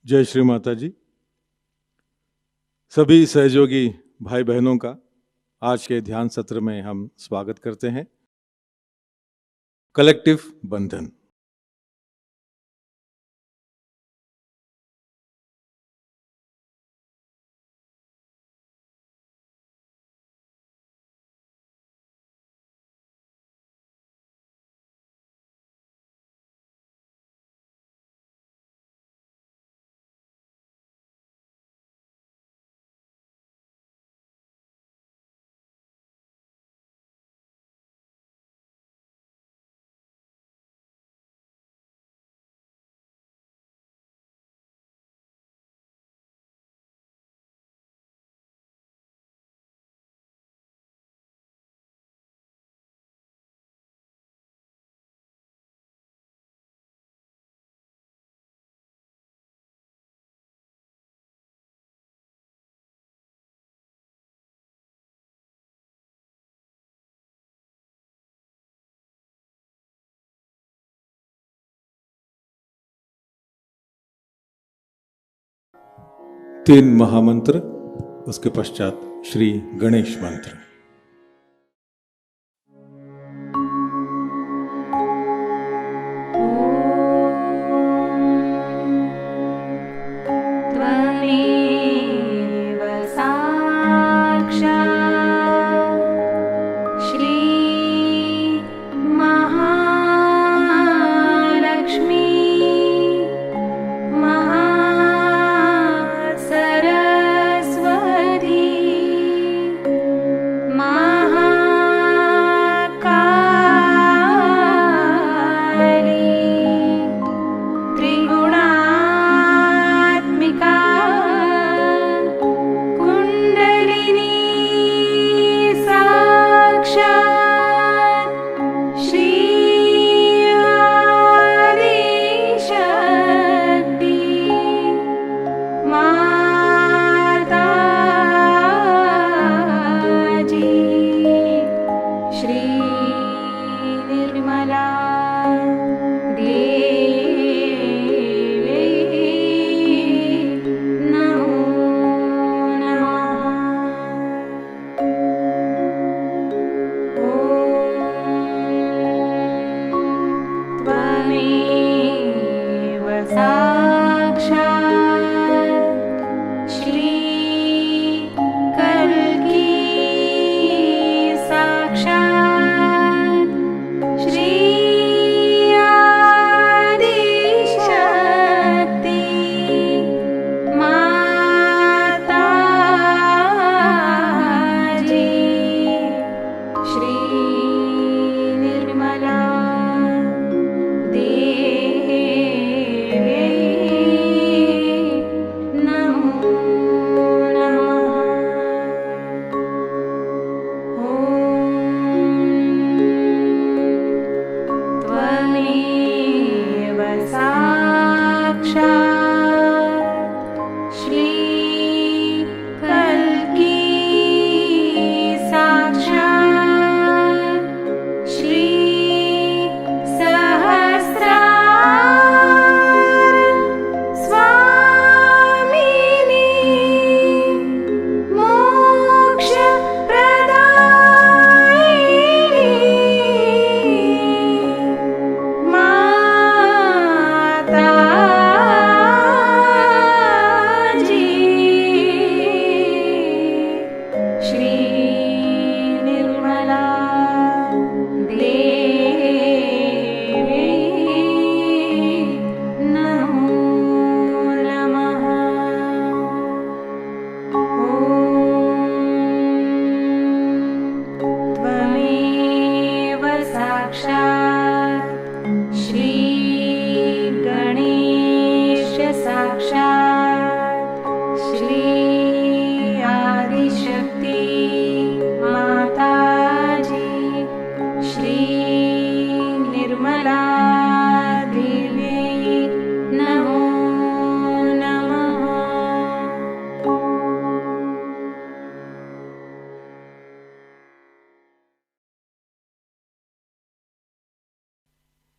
जय श्री माता जी। सभी सहयोगी भाई बहनों का आज के ध्यान सत्र में हम स्वागत करते हैं। कलेक्टिव बंधन। तीन महामंत्र, उसके पश्चात श्री गणेश मंत्र।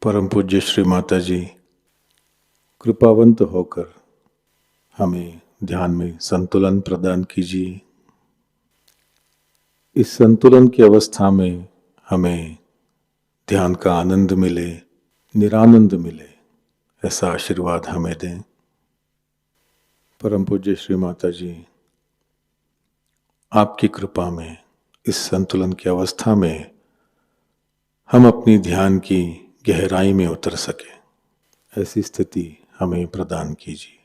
परम पूज्य श्री माता जी कृपावंत होकर हमें ध्यान में संतुलन प्रदान कीजिए। इस संतुलन की अवस्था में हमें ध्यान का आनंद मिले, निरानंद मिले, ऐसा आशीर्वाद हमें दें। परम पूज्य श्री माता जी, आपकी कृपा में इस संतुलन की अवस्था में हम अपनी ध्यान की गहराई में उतर सके, ऐसी स्थिति हमें प्रदान कीजिए।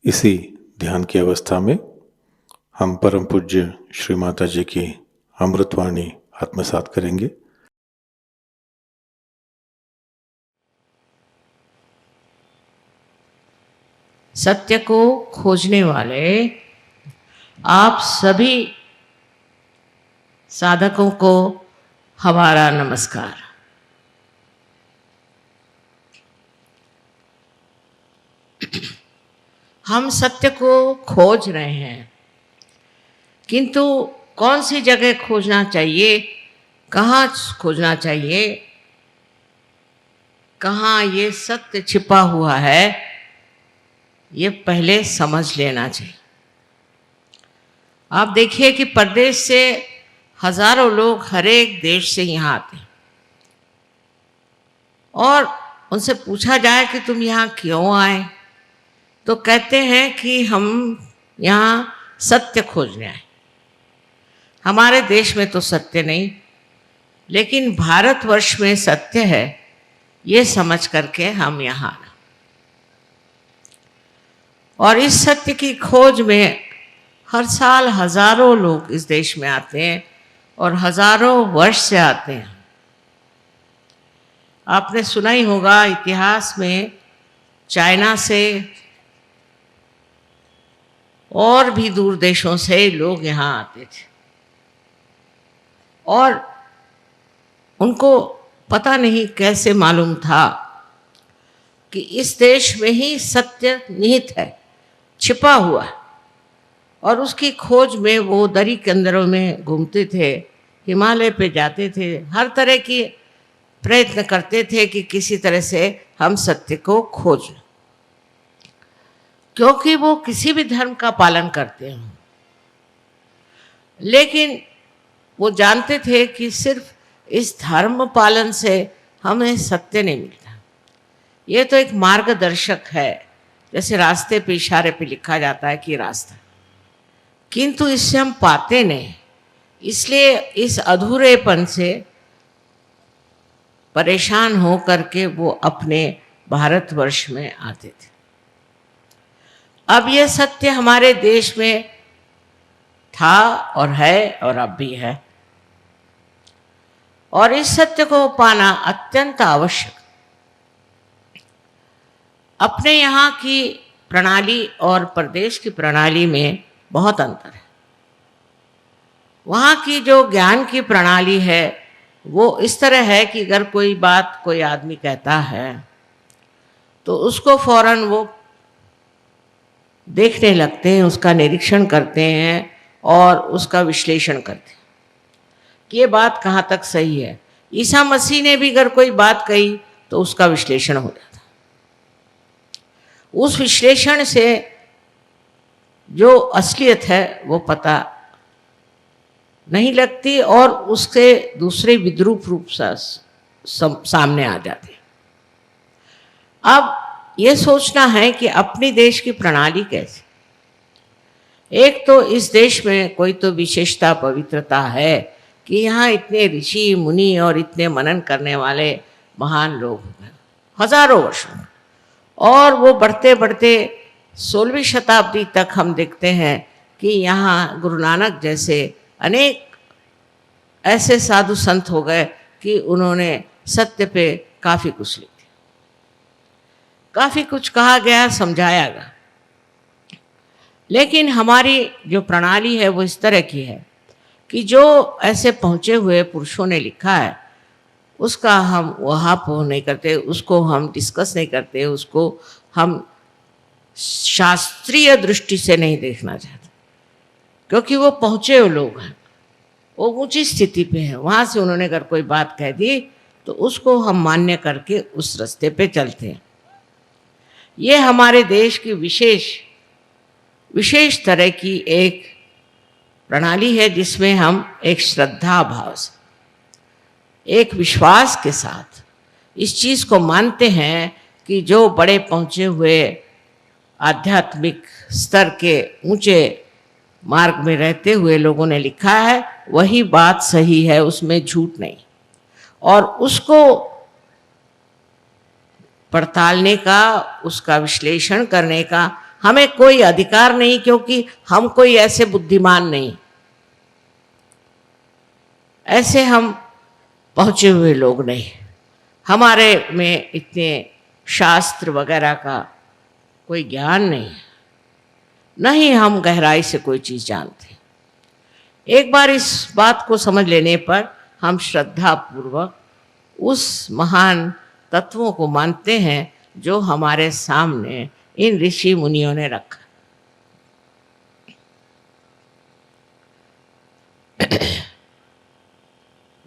इसी ध्यान की अवस्था में हम परम पूज्य श्री माता जी की अमृतवाणी आत्मसात करेंगे। सत्य को खोजने वाले आप सभी साधकों को हमारा नमस्कार। हम सत्य को खोज रहे हैं, किंतु कौन सी जगह खोजना चाहिए, कहाँ खोजना चाहिए, कहाँ ये सत्य छिपा हुआ है, ये पहले समझ लेना चाहिए। आप देखिए कि परदेश से हजारों लोग हर एक देश से यहाँ आते हैं और उनसे पूछा जाए कि तुम यहाँ क्यों आए, तो कहते हैं कि हम यहाँ सत्य खोजने आए। हमारे देश में तो सत्य नहीं, लेकिन भारतवर्ष में सत्य है, ये समझ करके हम यहाँ आए। और इस सत्य की खोज में हर साल हजारों लोग इस देश में आते हैं और हजारों वर्ष से आते हैं। आपने सुना ही होगा इतिहास में चाइना से और भी दूर देशों से लोग यहाँ आते थे और उनको पता नहीं कैसे मालूम था कि इस देश में ही सत्य निहित है, छिपा हुआ है। और उसकी खोज में वो दरी के अंदरों में घूमते थे, हिमालय पे जाते थे, हर तरह की प्रयत्न करते थे कि किसी तरह से हम सत्य को खोज, क्योंकि वो किसी भी धर्म का पालन करते हैं, लेकिन वो जानते थे कि सिर्फ इस धर्म पालन से हमें सत्य नहीं मिलता। ये तो एक मार्गदर्शक है, जैसे रास्ते पे इशारे पे लिखा जाता है कि रास्ता, किंतु इससे हम पाते नहीं। इसलिए इस अधूरेपन से परेशान हो करके वो अपने भारतवर्ष में आते थे। अब ये सत्य हमारे देश में था और है और अब भी है, और इस सत्य को पाना अत्यंत आवश्यक। अपने यहाँ की प्रणाली और प्रदेश की प्रणाली में बहुत अंतर है। वहाँ की जो ज्ञान की प्रणाली है वो इस तरह है कि अगर कोई बात कोई आदमी कहता है तो उसको फौरन वो देखने लगते हैं, उसका निरीक्षण करते हैं और उसका विश्लेषण करते हैं कि ये बात कहाँ तक सही है। ईसा मसीह ने भी अगर कोई बात कही तो उसका विश्लेषण हो जाता। उस विश्लेषण से जो असलियत है वो पता नहीं लगती और उससे दूसरे विद्रूप रूप सामने आ जाते। अब ये सोचना है कि अपनी देश की प्रणाली कैसी। एक तो इस देश में कोई तो विशेषता पवित्रता है कि यहाँ इतने ऋषि मुनि और इतने मनन करने वाले महान लोग हैं हजारों वर्षों, और वो बढ़ते बढ़ते 16वीं शताब्दी तक हम देखते हैं कि यहाँ गुरु नानक जैसे अनेक ऐसे साधु संत हो गए कि उन्होंने सत्य पे काफ़ी कुछ लिखा, काफ़ी कुछ कहा गया, समझाया गया। लेकिन हमारी जो प्रणाली है वो इस तरह की है कि जो ऐसे पहुँचे हुए पुरुषों ने लिखा है उसका हम वहाँ पर नहीं करते, उसको हम डिस्कस नहीं करते, उसको हम शास्त्रीय दृष्टि से नहीं देखना चाहते, क्योंकि वो पहुँचे हुए लोग हैं, वो ऊंची स्थिति पे हैं। वहाँ से उन्होंने अगर कोई बात कह दी तो उसको हम मान्य करके उस रास्ते पे चलते हैं। ये हमारे देश की विशेष तरह की एक प्रणाली है जिसमें हम एक श्रद्धा भाव से, एक विश्वास के साथ इस चीज़ को मानते हैं कि जो बड़े पहुँचे हुए आध्यात्मिक स्तर के ऊंचे मार्ग में रहते हुए लोगों ने लिखा है वही बात सही है, उसमें झूठ नहीं। और उसको पड़तालने का, उसका विश्लेषण करने का हमें कोई अधिकार नहीं, क्योंकि हम कोई ऐसे बुद्धिमान नहीं, ऐसे हम पहुँचे हुए लोग नहीं, हमारे में इतने शास्त्र वगैरह का कोई ज्ञान नहीं, नहीं हम गहराई से कोई चीज़ जानते। एक बार इस बात को समझ लेने पर हम श्रद्धापूर्वक उस महान तत्वों को मानते हैं जो हमारे सामने इन ऋषि मुनियों ने रखा।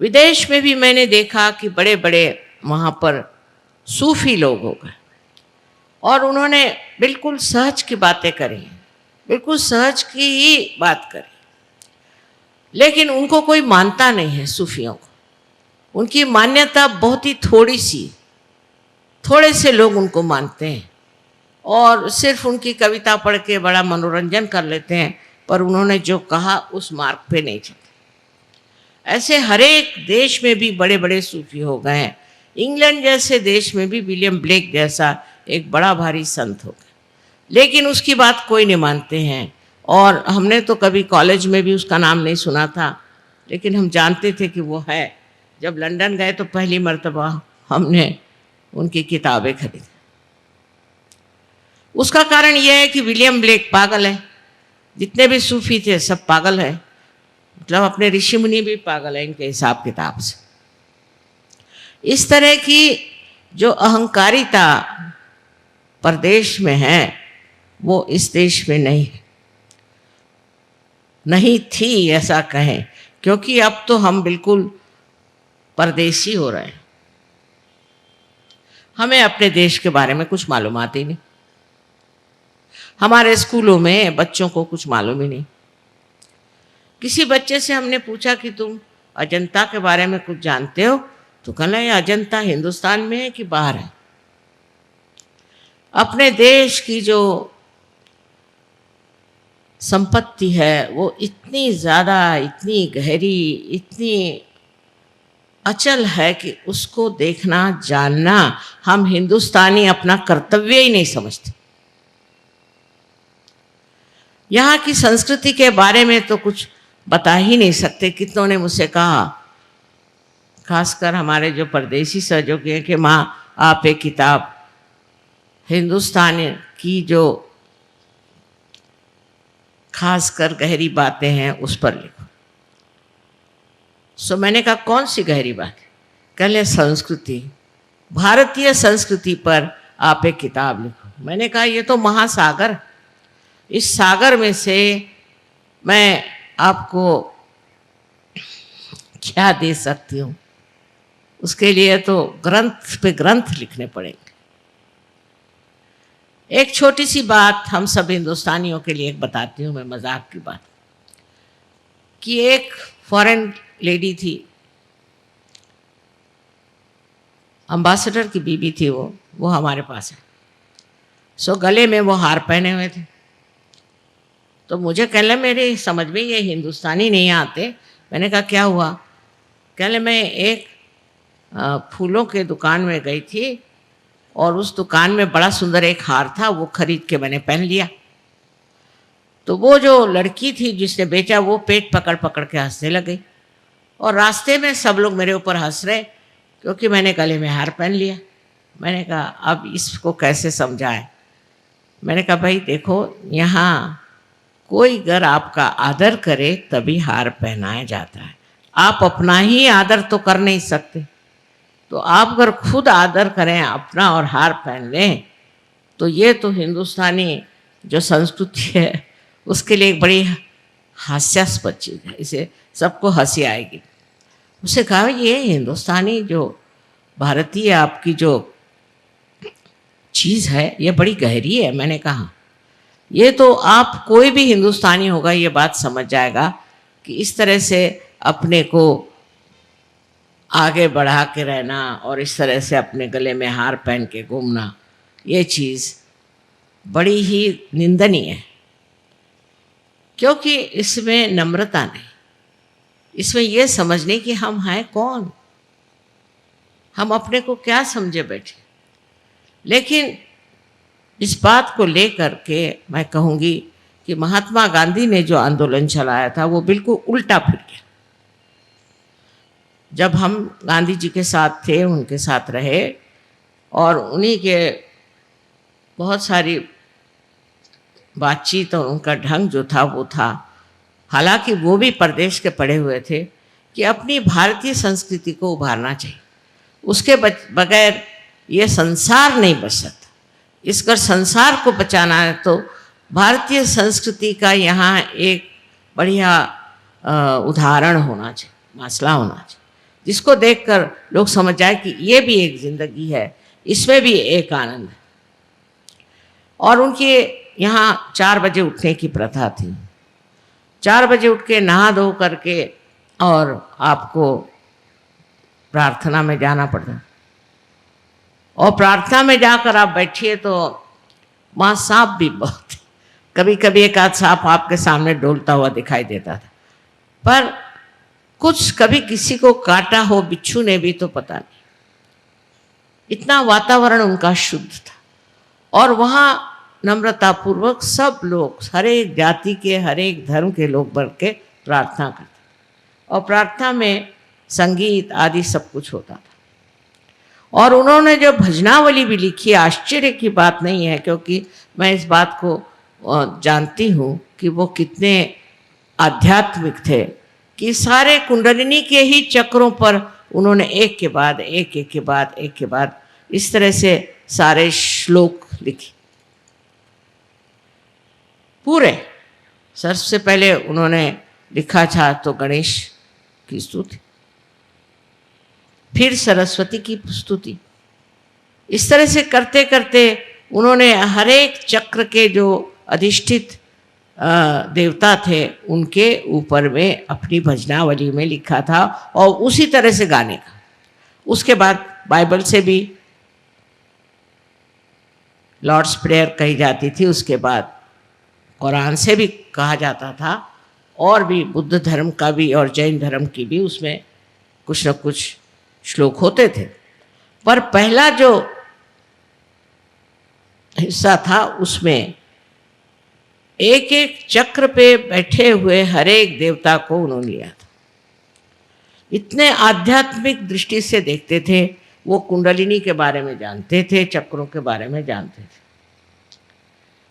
विदेश में भी मैंने देखा कि बड़े बड़े वहाँ पर सूफी लोग हो गए और उन्होंने बिल्कुल सहज की बातें करी, बिल्कुल सहज की ही बात करी, लेकिन उनको कोई मानता नहीं है। सूफियों को उनकी मान्यता बहुत ही थोड़ी सी, थोड़े से लोग उनको मानते हैं और सिर्फ उनकी कविता पढ़ के बड़ा मनोरंजन कर लेते हैं, पर उन्होंने जो कहा उस मार्ग पे नहीं चलते। ऐसे हर एक देश में भी बड़े बड़े सूफी हो गए हैं। इंग्लैंड जैसे देश में भी विलियम ब्लेक जैसा एक बड़ा भारी संत हो गया, लेकिन उसकी बात कोई नहीं मानते हैं। और हमने तो कभी कॉलेज में भी उसका नाम नहीं सुना था, लेकिन हम जानते थे कि वो है। जब लंदन गए तो पहली मर्तबा हमने उनकी किताबें खरीदी। उसका कारण यह है कि विलियम ब्लेक पागल है, जितने भी सूफी थे सब पागल है, मतलब अपने ऋषि मुनि भी पागल है इनके हिसाब किताब से। इस तरह की जो अहंकारिता प्रदेश में है वो इस देश में नहीं थी ऐसा कहें, क्योंकि अब तो हम बिल्कुल परदेशी हो रहे हैं। हमें अपने देश के बारे में कुछ मालूमात ही नहीं, हमारे स्कूलों में बच्चों को कुछ मालूम ही नहीं। किसी बच्चे से हमने पूछा कि तुम अजंता के बारे में कुछ जानते हो, तो कहना ये अजंता हिंदुस्तान में है कि बाहर है। अपने देश की जो संपत्ति है वो इतनी ज़्यादा, इतनी गहरी, इतनी अचल है कि उसको देखना, जानना हम हिंदुस्तानी अपना कर्तव्य ही नहीं समझते। यहाँ की संस्कृति के बारे में तो कुछ बता ही नहीं सकते। कितनों ने मुझसे कहा, खासकर हमारे जो परदेसी सहयोगी हैं, कि माँ आप एक किताब हिंदुस्तान की जो खासकर गहरी बातें हैं उस पर लिखो। सो मैंने कहा कौन सी गहरी बात है? कहले संस्कृति, भारतीय संस्कृति पर आप एक किताब लिखो। मैंने कहा ये तो महासागर, इस सागर में से मैं आपको क्या दे सकती हूँ? उसके लिए तो ग्रंथ पे ग्रंथ लिखने पड़ेंगे। एक छोटी सी बात हम सब हिंदुस्तानियों के लिए एक बताती हूँ मैं, मजाक की बात, कि एक फॉरेन लेडी थी, अम्बासडर की बीबी थी, वो हमारे पास है। सो गले में वो हार पहने हुए थे। तो मुझे कहले मेरे समझ में ये हिंदुस्तानी नहीं आते। मैंने कहा क्या हुआ? कहले मैं एक फूलों के दुकान में गई थी और उस दुकान में बड़ा सुंदर एक हार था, वो खरीद के मैंने पहन लिया। तो वो जो लड़की थी जिसने बेचा, वो पेट पकड़ पकड़ के हंसने लग गई और रास्ते में सब लोग मेरे ऊपर हंस रहे क्योंकि मैंने गले में हार पहन लिया। मैंने कहा अब इसको कैसे समझाएं? मैंने कहा भाई देखो, यहाँ कोई अगर आपका आदर करे तभी हार पहनाया जाता है। आप अपना ही आदर तो कर नहीं सकते, तो आप अगर खुद आदर करें अपना और हार पहन लें तो ये तो हिंदुस्तानी जो संस्कृति है उसके लिए एक बड़ी हास्यास्पद चीज़ है, इसे सबको हंसी आएगी। उससे कहा ये हिंदुस्तानी जो भारतीय आपकी जो चीज़ है ये बड़ी गहरी है। मैंने कहा ये तो आप कोई भी हिंदुस्तानी होगा ये बात समझ जाएगा कि इस तरह से अपने को आगे बढ़ा के रहना और इस तरह से अपने गले में हार पहन के घूमना, ये चीज़ बड़ी ही निंदनीय है, क्योंकि इसमें नम्रता नहीं, इसमें ये समझने कि हम हैं कौन, हम अपने को क्या समझे बैठे। लेकिन इस बात को लेकर के मैं कहूँगी कि महात्मा गांधी ने जो आंदोलन चलाया था वो बिल्कुल उल्टा फिर गया। जब हम गांधी जी के साथ थे, उनके साथ रहे और उन्हीं के बहुत सारी बातचीत और उनका ढंग जो था वो था, हालांकि वो भी परदेश के पढ़े हुए थे, कि अपनी भारतीय संस्कृति को उभारना चाहिए, उसके बगैर ये संसार नहीं बच सकता। इसकर संसार को बचाना है तो भारतीय संस्कृति का यहाँ एक बढ़िया उदाहरण होना चाहिए, मसला होना चाहिए, जिसको देखकर लोग समझ जाए कि ये भी एक ज़िंदगी है, इसमें भी एक आनंद है। और उनके यहाँ 4 बजे उठने की प्रथा थी। 4 बजे उठ के नहा धो करके और आपको प्रार्थना में जाना पड़ता, और प्रार्थना में जाकर आप बैठिए तो वहाँ सांप भी बहुत, कभी कभी एक आध सांप आपके सामने डोलता हुआ दिखाई देता था, पर कुछ कभी किसी को काटा हो बिच्छू ने भी तो पता नहीं। इतना वातावरण उनका शुद्ध था और वहाँ नम्रतापूर्वक सब लोग, हर एक जाति के, हर एक धर्म के लोग बढ़ के प्रार्थना करते और प्रार्थना में संगीत आदि सब कुछ होता था। और उन्होंने जो भजनावली भी लिखी, आश्चर्य की बात नहीं है क्योंकि मैं इस बात को जानती हूँ कि वो कितने आध्यात्मिक थे, कि सारे कुंडलिनी के ही चक्रों पर उन्होंने एक के बाद एक, एक के बाद एक के बाद इस तरह से सारे श्लोक लिखे पूरे। सबसे पहले उन्होंने लिखा था तो गणेश की स्तुति, फिर सरस्वती की स्तुति। इस तरह से करते करते उन्होंने हर एक चक्र के जो अधिष्ठित देवता थे उनके ऊपर में अपनी भजनावली में लिखा था और उसी तरह से गाने का। उसके बाद बाइबल से भी लॉर्ड्स प्रेयर कही जाती थी, उसके बाद कुरान से भी कहा जाता था, और भी बुद्ध धर्म का भी और जैन धर्म की भी उसमें कुछ न कुछ श्लोक होते थे। पर पहला जो हिस्सा था उसमें एक एक चक्र पे बैठे हुए हर एक देवता को उन्होंने लिया था। इतने आध्यात्मिक दृष्टि से देखते थे। वो कुंडलिनी के बारे में जानते थे, चक्रों के बारे में जानते थे।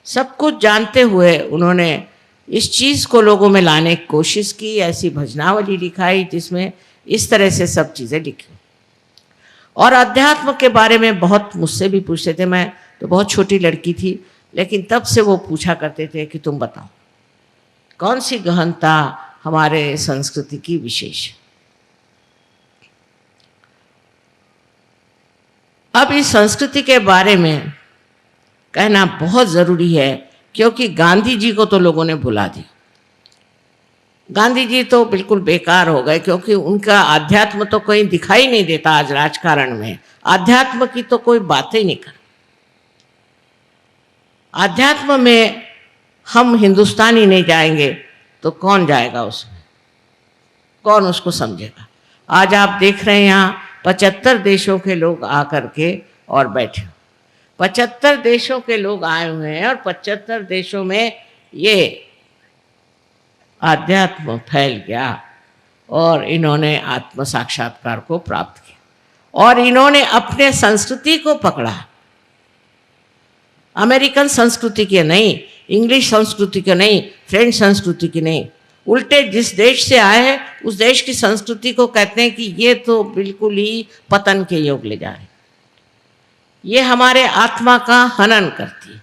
सब कुछ जानते हुए उन्होंने इस चीज़ को लोगों में लाने की कोशिश की। ऐसी भजनावली लिखाई जिसमें इस तरह से सब चीज़ें लिखी। और अध्यात्म के बारे में बहुत मुझसे भी पूछते थे। मैं तो बहुत छोटी लड़की थी, लेकिन तब से वो पूछा करते थे कि तुम बताओ कौन सी गहनता हमारे संस्कृति की विशेष है। अब इस संस्कृति के बारे में कहना बहुत ज़रूरी है, क्योंकि गांधी जी को तो लोगों ने भुला दिया। गांधी जी तो बिल्कुल बेकार हो गए, क्योंकि उनका अध्यात्म तो कहीं दिखाई नहीं देता। आज राजकारण में अध्यात्म की तो कोई बात ही नहीं कर। अध्यात्म में हम हिंदुस्तानी नहीं जाएंगे तो कौन जाएगा उसमें, कौन उसको समझेगा। आज आप देख रहे हैं यहाँ 75 देशों के लोग आकर के और बैठे। 75 देशों के लोग आए हुए हैं और 75 देशों में ये आध्यात्म फैल गया और इन्होंने आत्म साक्षात्कार को प्राप्त किया और इन्होंने अपने संस्कृति को पकड़ा। अमेरिकन संस्कृति की नहीं, इंग्लिश संस्कृति की नहीं, फ्रेंच संस्कृति की नहीं, उल्टे जिस देश से आए हैं उस देश की संस्कृति को कहते हैं कि ये तो बिल्कुल ही पतन के योग ले जा रहे, ये हमारे आत्मा का हनन करती,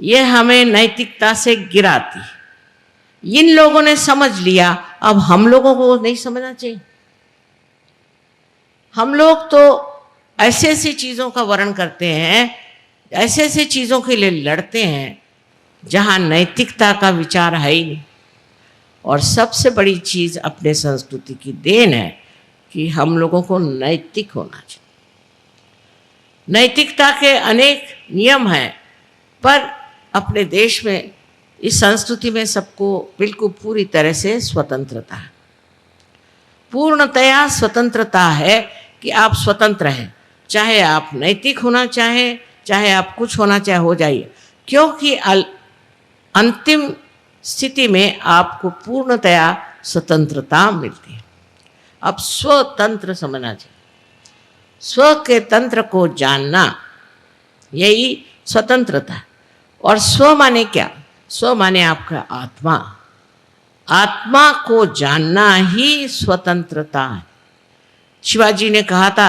ये हमें नैतिकता से गिराती। इन लोगों ने समझ लिया, अब हम लोगों को नहीं समझना चाहिए। हम लोग तो ऐसे ऐसी चीज़ों का वर्ण करते हैं, ऐसे ऐसे चीज़ों के लिए लड़ते हैं जहाँ नैतिकता का विचार है ही नहीं। और सबसे बड़ी चीज़ अपने संस्कृति की देन है कि हम लोगों को नैतिक होना चाहिए। नैतिकता के अनेक नियम हैं, पर अपने देश में इस संस्कृति में सबको बिल्कुल पूरी तरह से स्वतंत्रता है, पूर्णतया स्वतंत्रता है कि आप स्वतंत्र हैं। चाहे आप नैतिक होना चाहें, चाहे आप कुछ होना चाहे, हो जाइए, क्योंकि अंतिम स्थिति में आपको पूर्णतया स्वतंत्रता मिलती है। अब स्वतंत्र समझना चाहिए, स्व के तंत्र को जानना, यही स्वतंत्रता। और स्व माने क्या? स्व माने आपका आत्मा। आत्मा को जानना ही स्वतंत्रता है। शिवाजी ने कहा था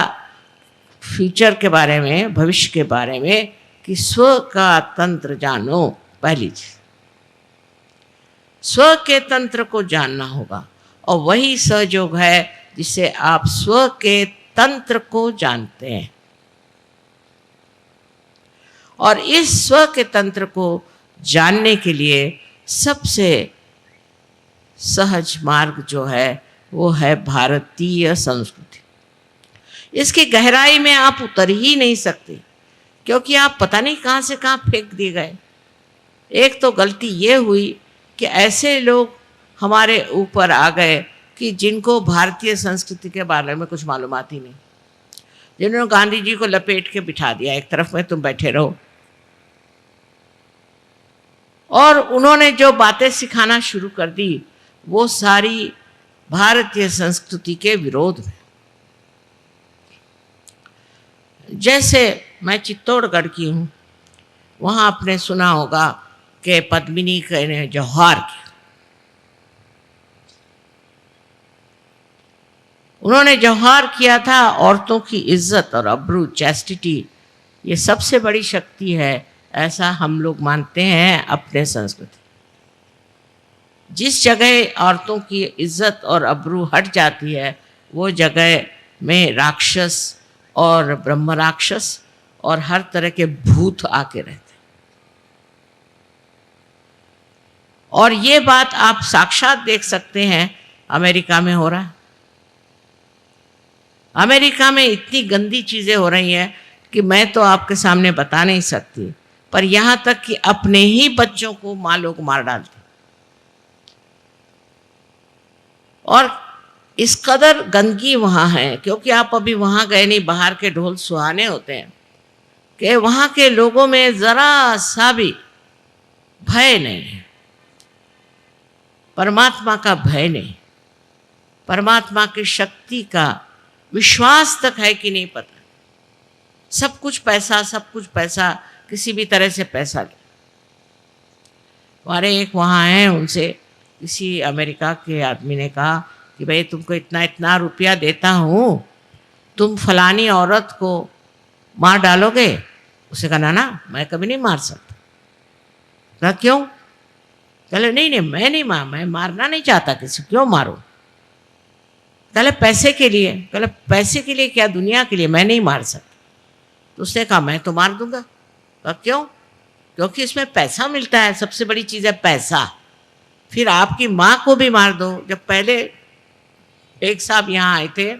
फ्यूचर के बारे में, भविष्य के बारे में, कि स्व का तंत्र जानो। पहली चीज स्व के तंत्र को जानना होगा, और वही सहयोग है जिसे आप स्व के तंत्र को जानते हैं। और इस स्व के तंत्र को जानने के लिए सबसे सहज मार्ग जो है वो है भारतीय संस्कृति। इसकी गहराई में आप उतर ही नहीं सकते, क्योंकि आप पता नहीं कहाँ से कहाँ फेंक दिए गए। एक तो गलती ये हुई कि ऐसे लोग हमारे ऊपर आ गए कि जिनको भारतीय संस्कृति के बारे में कुछ मालूमात ही नहीं, जिन्होंने गांधी जी को लपेट के बिठा दिया एक तरफ में, तुम बैठे रहो। और उन्होंने जो बातें सिखाना शुरू कर दी वो सारी भारतीय संस्कृति के विरोध में। जैसे मैं चित्तौड़गढ़ की हूँ, वहाँ आपने सुना होगा कि पद्मिनी ने जौहर किया। उन्होंने जौहर किया था औरतों की इज्जत और अब्रू, चैस्टिटी, ये सबसे बड़ी शक्ति है, ऐसा हम लोग मानते हैं अपने संस्कृति। जिस जगह औरतों की इज्जत और अब्रू हट जाती है वो जगह में राक्षस और ब्रह्म राक्षस और हर तरह के भूत आके रहते हैं। और ये बात आप साक्षात देख सकते हैं अमेरिका में हो रहा है। अमेरिका में इतनी गंदी चीज़ें हो रही हैं कि मैं तो आपके सामने बता नहीं सकती, पर यहाँ तक कि अपने ही बच्चों को माँ लोग मार डालते। और इस कदर गंदगी वहाँ है, क्योंकि आप अभी वहाँ गए नहीं, बाहर के ढोल सुहाने होते हैं, कि वहाँ के लोगों में ज़रा सा भी भय नहीं है। परमात्मा का भय नहीं, परमात्मा की शक्ति का विश्वास तक है कि नहीं पता। सब कुछ पैसा, सब कुछ पैसा, किसी भी तरह से पैसा ले। हमारे एक वहाँ हैं, उनसे किसी अमेरिका के आदमी ने कहा कि भाई तुमको इतना इतना रुपया देता हूँ, तुम फलानी औरत को मार डालोगे? उसे कहा ना मैं कभी नहीं मार सकता। कहा क्यों? कहले नहीं मैं मारना नहीं चाहता किसी, क्यों मारूं? कहले पैसे के लिए। कहले पैसे के लिए क्या? दुनिया के लिए मैं नहीं मार सकता। तो उसने कहा मैं तो मार दूंगा। कहा क्यों? क्योंकि इसमें पैसा मिलता है, सबसे बड़ी चीज़ है पैसा। फिर आपकी माँ को भी मार दो। जब पहले एक साहब यहाँ आए थे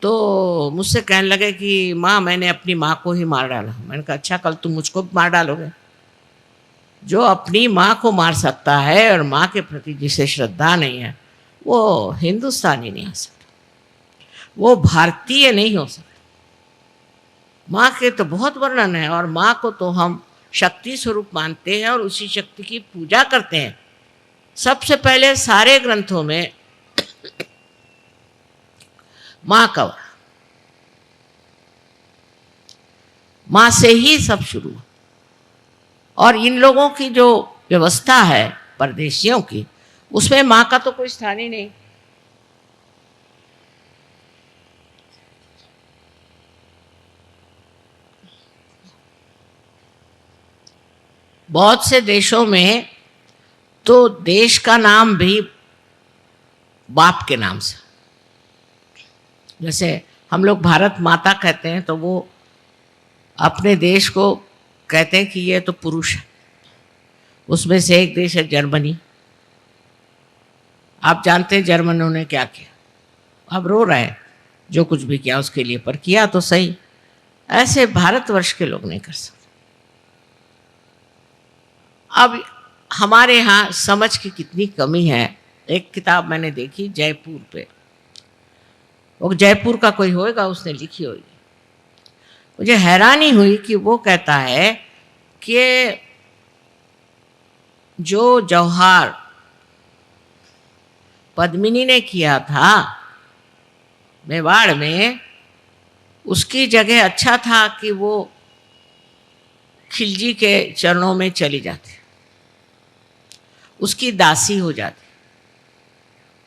तो मुझसे कहने लगे कि माँ मैंने अपनी माँ को ही मार डाला। मैंने कहा अच्छा, कल तुम मुझको मार डालोगे? जो अपनी माँ को मार सकता है और माँ के प्रति जिसे श्रद्धा नहीं है, वो हिंदुस्तानी नहीं हो सकता, वो भारतीय नहीं हो सकता। माँ के तो बहुत वर्णन है, और माँ को तो हम शक्ति स्वरूप मानते हैं और उसी शक्ति की पूजा करते हैं। सबसे पहले सारे ग्रंथों में माँ का, माँ से ही सब शुरू। और इन लोगों की जो व्यवस्था है परदेशियों की, उसमें माँ का तो कोई स्थान ही नहीं। बहुत से देशों में तो देश का नाम भी बाप के नाम से, जैसे हम लोग भारत माता कहते हैं तो वो अपने देश को कहते हैं कि ये तो पुरुष है। उसमें से एक देश है जर्मनी। आप जानते हैं जर्मनों ने क्या किया? अब रो रहे हैं जो कुछ भी किया उसके लिए, पर किया तो सही। ऐसे भारतवर्ष के लोग नहीं कर सकते। अब हमारे यहाँ समझ की कितनी कमी है। एक किताब मैंने देखी जयपुर पे, वो जयपुर का कोई होएगा, उसने लिखी होगी। मुझे हैरानी हुई कि वो कहता है कि जो जौहर पद्मिनी ने किया था मेवाड़ में, उसकी जगह अच्छा था कि वो खिलजी के चरणों में चली जाती, उसकी दासी हो जाती,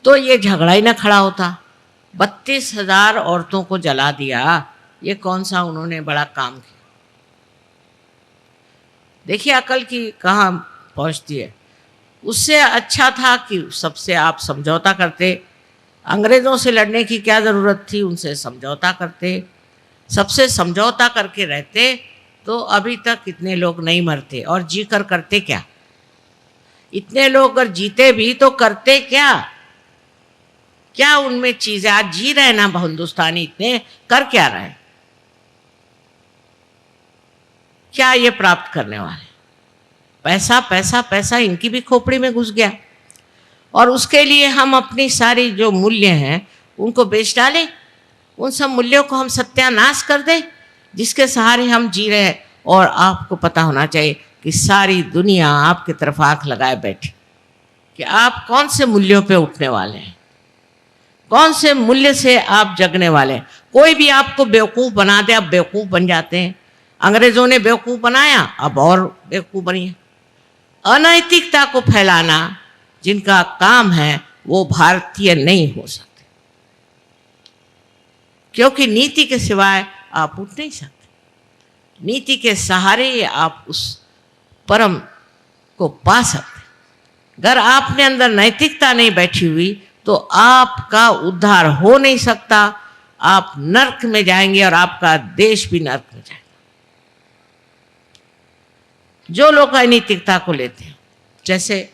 तो ये झगड़ा ही ना खड़ा होता। 32,000 औरतों को जला दिया, ये कौन सा उन्होंने बड़ा काम किया? देखिए अकल की कहाँ पहुँचती है। उससे अच्छा था कि सबसे आप समझौता करते। अंग्रेज़ों से लड़ने की क्या ज़रूरत थी? उनसे समझौता करते, सबसे समझौता करके रहते तो अभी तक इतने लोग नहीं मरते। और जी कर करते क्या? इतने लोग अगर जीते भी तो करते क्या? क्या उनमें चीज़ें? आज जी रहे ना हिंदुस्तानी, इतने कर क्या रहे? क्या ये प्राप्त करने वाले? पैसा पैसा पैसा इनकी भी खोपड़ी में घुस गया, और उसके लिए हम अपनी सारी जो मूल्य हैं उनको बेच डालें। उन सब मूल्यों को हम सत्यानाश कर दें जिसके सहारे हम जी रहे हैं। और आपको पता होना चाहिए कि सारी दुनिया आपकी तरफ आंख लगाए बैठी कि आप कौन से मूल्यों पे उठने वाले हैं, कौन से मूल्य से आप जगने वाले हैं। कोई भी आपको बेवकूफ़ बना दे, आप बेवकूफ़ बन जाते हैं। अंग्रेज़ों ने बेवकूफ़ बनाया, अब और बेवकूफ़ बनिए। अनैतिकता को फैलाना जिनका काम है वो भारतीय नहीं हो सकते, क्योंकि नीति के सिवाय आप उठ नहीं सकते। नीति के सहारे आप उस परम को पा सकते। अगर आपने अंदर नैतिकता नहीं बैठी हुई तो आपका उद्धार हो नहीं सकता। आप नर्क में जाएंगे और आपका देश भी नर्क में जाएगा। जो लोग अनैतिकता को लेते हैं, जैसे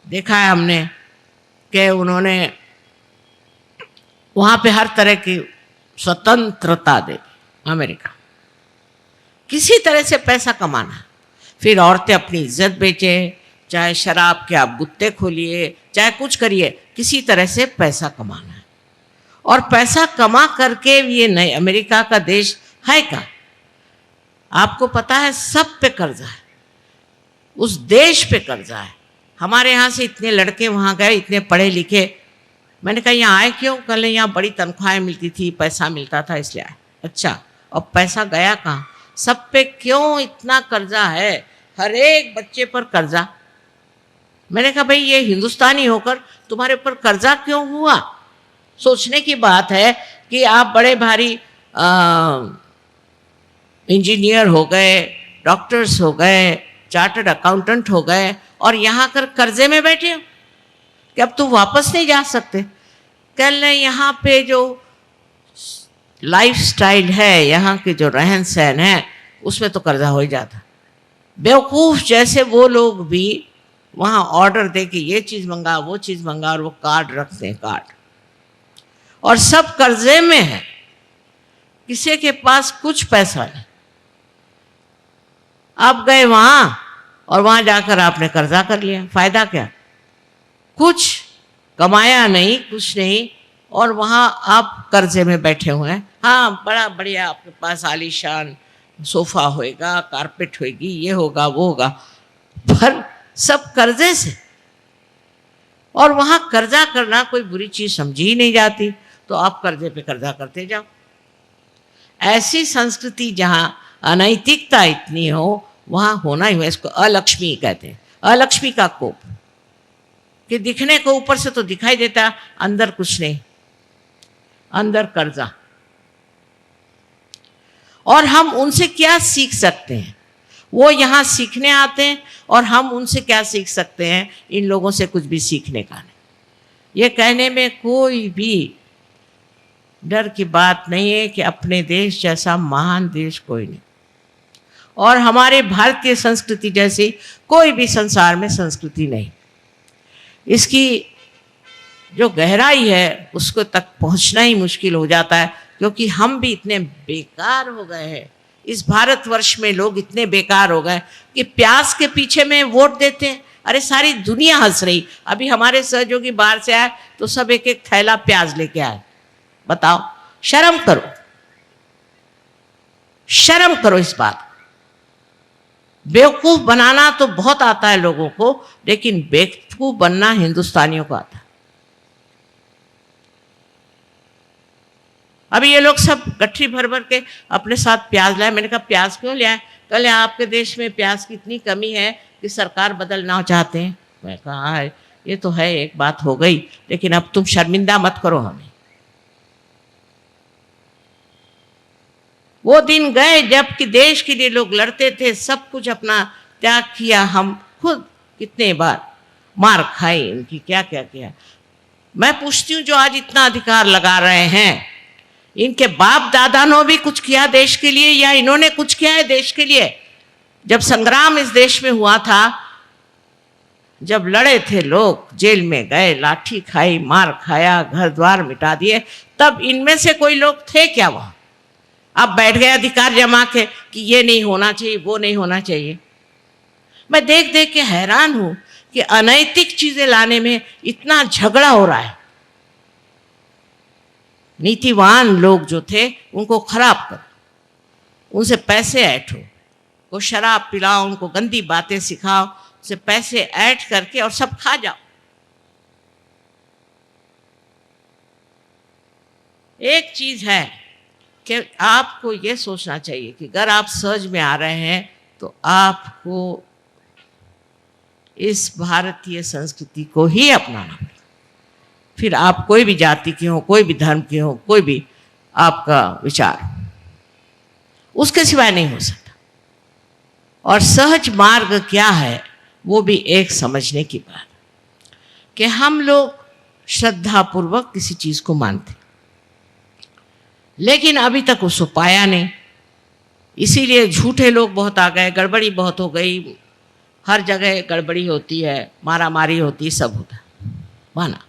देखा है हमने कि उन्होंने वहाँ पे हर तरह की स्वतंत्रता दे दी। अमेरिका किसी तरह से पैसा कमाना, फिर औरतें अपनी इज्जत बेचे, चाहे शराब के आप गुत्ते खोलिए, चाहे कुछ करिए, किसी तरह से पैसा कमाना है। और पैसा कमा करके ये नए अमेरिका का देश है क्या? आपको पता है सब पे कर्जा है, उस देश पे कर्जा है। हमारे यहाँ से इतने लड़के वहाँ गए, इतने पढ़े लिखे। मैंने कहा यहाँ आए क्यों? कल यहाँ बड़ी तनख्वाहें मिलती थी, पैसा मिलता था इसलिए आए। अच्छा, अब पैसा गया कहाँ? सब पे क्यों इतना कर्जा है? हर एक बच्चे पर कर्जा। मैंने कहा भाई ये हिंदुस्तानी होकर तुम्हारे ऊपर कर्जा क्यों हुआ? सोचने की बात है कि आप बड़े भारी इंजीनियर हो गए, डॉक्टर्स हो गए, चार्टर्ड अकाउंटेंट हो गए और यहाँ कर कर्जे में बैठे हो कि अब तुम वापस नहीं जा सकते। कल यहाँ पे जो लाइफस्टाइल है, यहाँ के जो रहन सहन है, उसमें तो कर्जा हो ही जाता। बेवकूफ़ जैसे वो लोग भी वहाँ ऑर्डर दे के ये चीज़ मंगा, वो चीज़ मंगा, और वो कार्ड रखते हैं, कार्ड, और सब कर्जे में है। किसी के पास कुछ पैसा नहीं। आप गए वहाँ और वहाँ जाकर आपने कर्जा कर लिया, फायदा क्या? कुछ कमाया नहीं, कुछ नहीं, और वहाँ आप कर्जे में बैठे हुए हैं। हाँ, बड़ा बढ़िया आपके पास आलीशान सोफा होएगा, कारपेट होएगी, ये होगा वो होगा, पर सब कर्जे से। और वहाँ कर्जा करना कोई बुरी चीज़ समझी ही नहीं जाती, तो आप कर्जे पे कर्जा करते जाओ। ऐसी संस्कृति जहाँ अनैतिकता इतनी हो, वहाँ होना ही है। इसको अलक्ष्मी कहते हैं, अलक्ष्मी का कोप, कि दिखने को ऊपर से तो दिखाई देता, अंदर कुछ नहीं, अंदर कर्जा। और हम उनसे क्या सीख सकते हैं? वो यहाँ सीखने आते हैं, और हम उनसे क्या सीख सकते हैं? इन लोगों से कुछ भी सीखने का नहीं। ये कहने में कोई भी डर की बात नहीं है कि अपने देश जैसा महान देश कोई नहीं, और हमारे भारतीय संस्कृति जैसी कोई भी संसार में संस्कृति नहीं। इसकी जो गहराई है उसको तक पहुंचना ही मुश्किल हो जाता है, क्योंकि हम भी इतने बेकार हो गए हैं। इस भारतवर्ष में लोग इतने बेकार हो गए कि प्याज के पीछे में वोट देते हैं। अरे सारी दुनिया हंस रही। अभी हमारे सहयोगी बाहर से आए तो सब एक एक थैला प्याज लेके आए। बताओ, शर्म करो, शर्म करो इस बात। बेवकूफ बनाना तो बहुत आता है लोगों को, लेकिन बेवकूफ बनना हिंदुस्तानियों को आता है। अभी ये लोग सब गठरी भर भर के अपने साथ प्याज लाए। मैंने कहा प्याज क्यों लाए? कल आपके देश में प्याज की इतनी कमी है कि सरकार बदलना चाहते हैं। मैं कहा ये तो है, एक बात हो गई, लेकिन अब तुम शर्मिंदा मत करो हमें। वो दिन गए जबकि देश के लिए लोग लड़ते थे, सब कुछ अपना त्याग किया। हम खुद कितने बार मार खाई इनकी, क्या क्या किया। मैं पूछती हूँ जो आज इतना अधिकार लगा रहे हैं, इनके बाप दादा ने भी कुछ किया देश के लिए, या इन्होंने कुछ किया है देश के लिए? जब संग्राम इस देश में हुआ था, जब लड़े थे लोग, जेल में गए, लाठी खाई, मार खाया, घर द्वार मिटा दिए, तब इनमें से कोई लोग थे क्या वहां? अब बैठ गए अधिकार जमा के कि ये नहीं होना चाहिए, वो नहीं होना चाहिए। मैं देख देख के हैरान हूं कि अनैतिक चीजें लाने में इतना झगड़ा हो रहा है। नीतिवान लोग जो थे उनको खराब करो, उनसे पैसे ऐंठो, को शराब पिलाओ, उनको गंदी बातें सिखाओ, उनसे पैसे ऐंठ करके और सब खा जाओ। एक चीज है कि आपको ये सोचना चाहिए कि अगर आप सहज में आ रहे हैं तो आपको इस भारतीय संस्कृति को ही अपनाना पड़ेगा। फिर आप कोई भी जाति के हो, कोई भी धर्म के हो, कोई भी आपका विचार, उसके सिवाय नहीं हो सकता। और सहज मार्ग क्या है वो भी एक समझने की बात कि हम लोग श्रद्धापूर्वक किसी चीज को मानते, लेकिन अभी तक उसको पाया नहीं। इसीलिए झूठे लोग बहुत आ गए, गड़बड़ी बहुत हो गई, हर जगह गड़बड़ी होती है, मारा मारी होती है, सब होता है, माना।